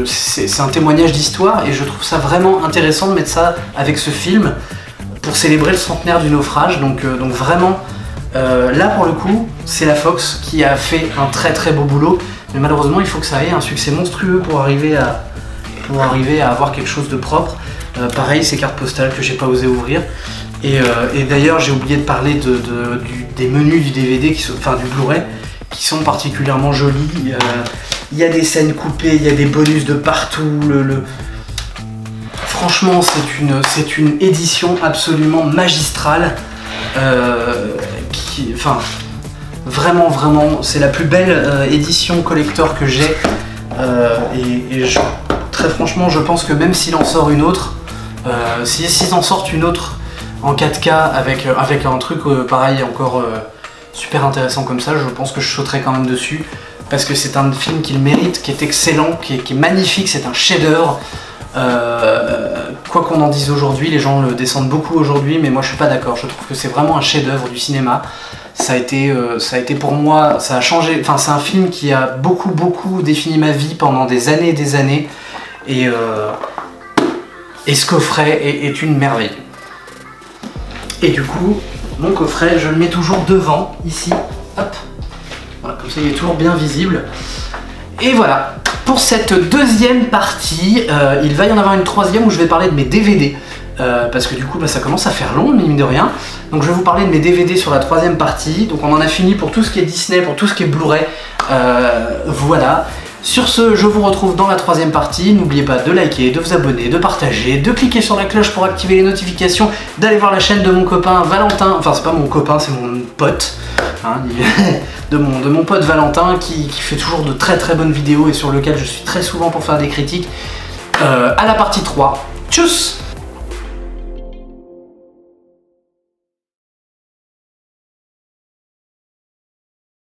S1: c'est un témoignage d'histoire et je trouve ça vraiment intéressant de mettre ça avec ce film pour célébrer le centenaire du naufrage. Donc vraiment, là pour le coup, c'est la Fox qui a fait un très beau boulot, mais malheureusement il faut que ça ait un succès monstrueux pour arriver à avoir quelque chose de propre. Pareil, ces cartes postales que j'ai pas osé ouvrir. Et d'ailleurs j'ai oublié de parler des menus du DVD, du Blu-ray, qui sont particulièrement jolis. Il y a des scènes coupées, il y a des bonus de partout. Franchement, c'est une édition absolument magistrale. Vraiment, c'est la plus belle édition collector que j'ai. Très franchement, je pense que même s'il en sort une autre, s'ils en sortent une autre en 4K avec un truc pareil encore super intéressant comme ça, je pense que je sauterai quand même dessus. Parce que c'est un film qu'il mérite, qui est excellent, qui est magnifique, c'est un chef-d'œuvre. Quoi qu'on en dise aujourd'hui, les gens le descendent beaucoup aujourd'hui, mais moi je suis pas d'accord. Je trouve que c'est vraiment un chef-d'œuvre du cinéma. Ça a été pour moi, ça a changé. Enfin, c'est un film qui a beaucoup défini ma vie pendant des années et des années. Et ce coffret est une merveille. Et du coup, mon coffret, je le mets toujours devant, ici. Hop. Voilà, comme ça il est toujours bien visible. Et voilà, pour cette deuxième partie, il va y en avoir une troisième où je vais parler de mes DVD. Parce que du coup ça commence à faire long, mine de rien. Donc je vais vous parler de mes DVD sur la troisième partie. Donc on en a fini pour tout ce qui est Disney, pour tout ce qui est Blu-ray. Voilà. Sur ce, je vous retrouve dans la troisième partie. N'oubliez pas de liker, de vous abonner, de partager, de cliquer sur la cloche pour activer les notifications, d'aller voir la chaîne de mon copain Valentin. Enfin c'est pas mon copain, c'est mon pote. Hein, de mon pote Valentin qui fait toujours de très bonnes vidéos et sur lequel je suis très souvent pour faire des critiques. À la partie 3. Tchuss!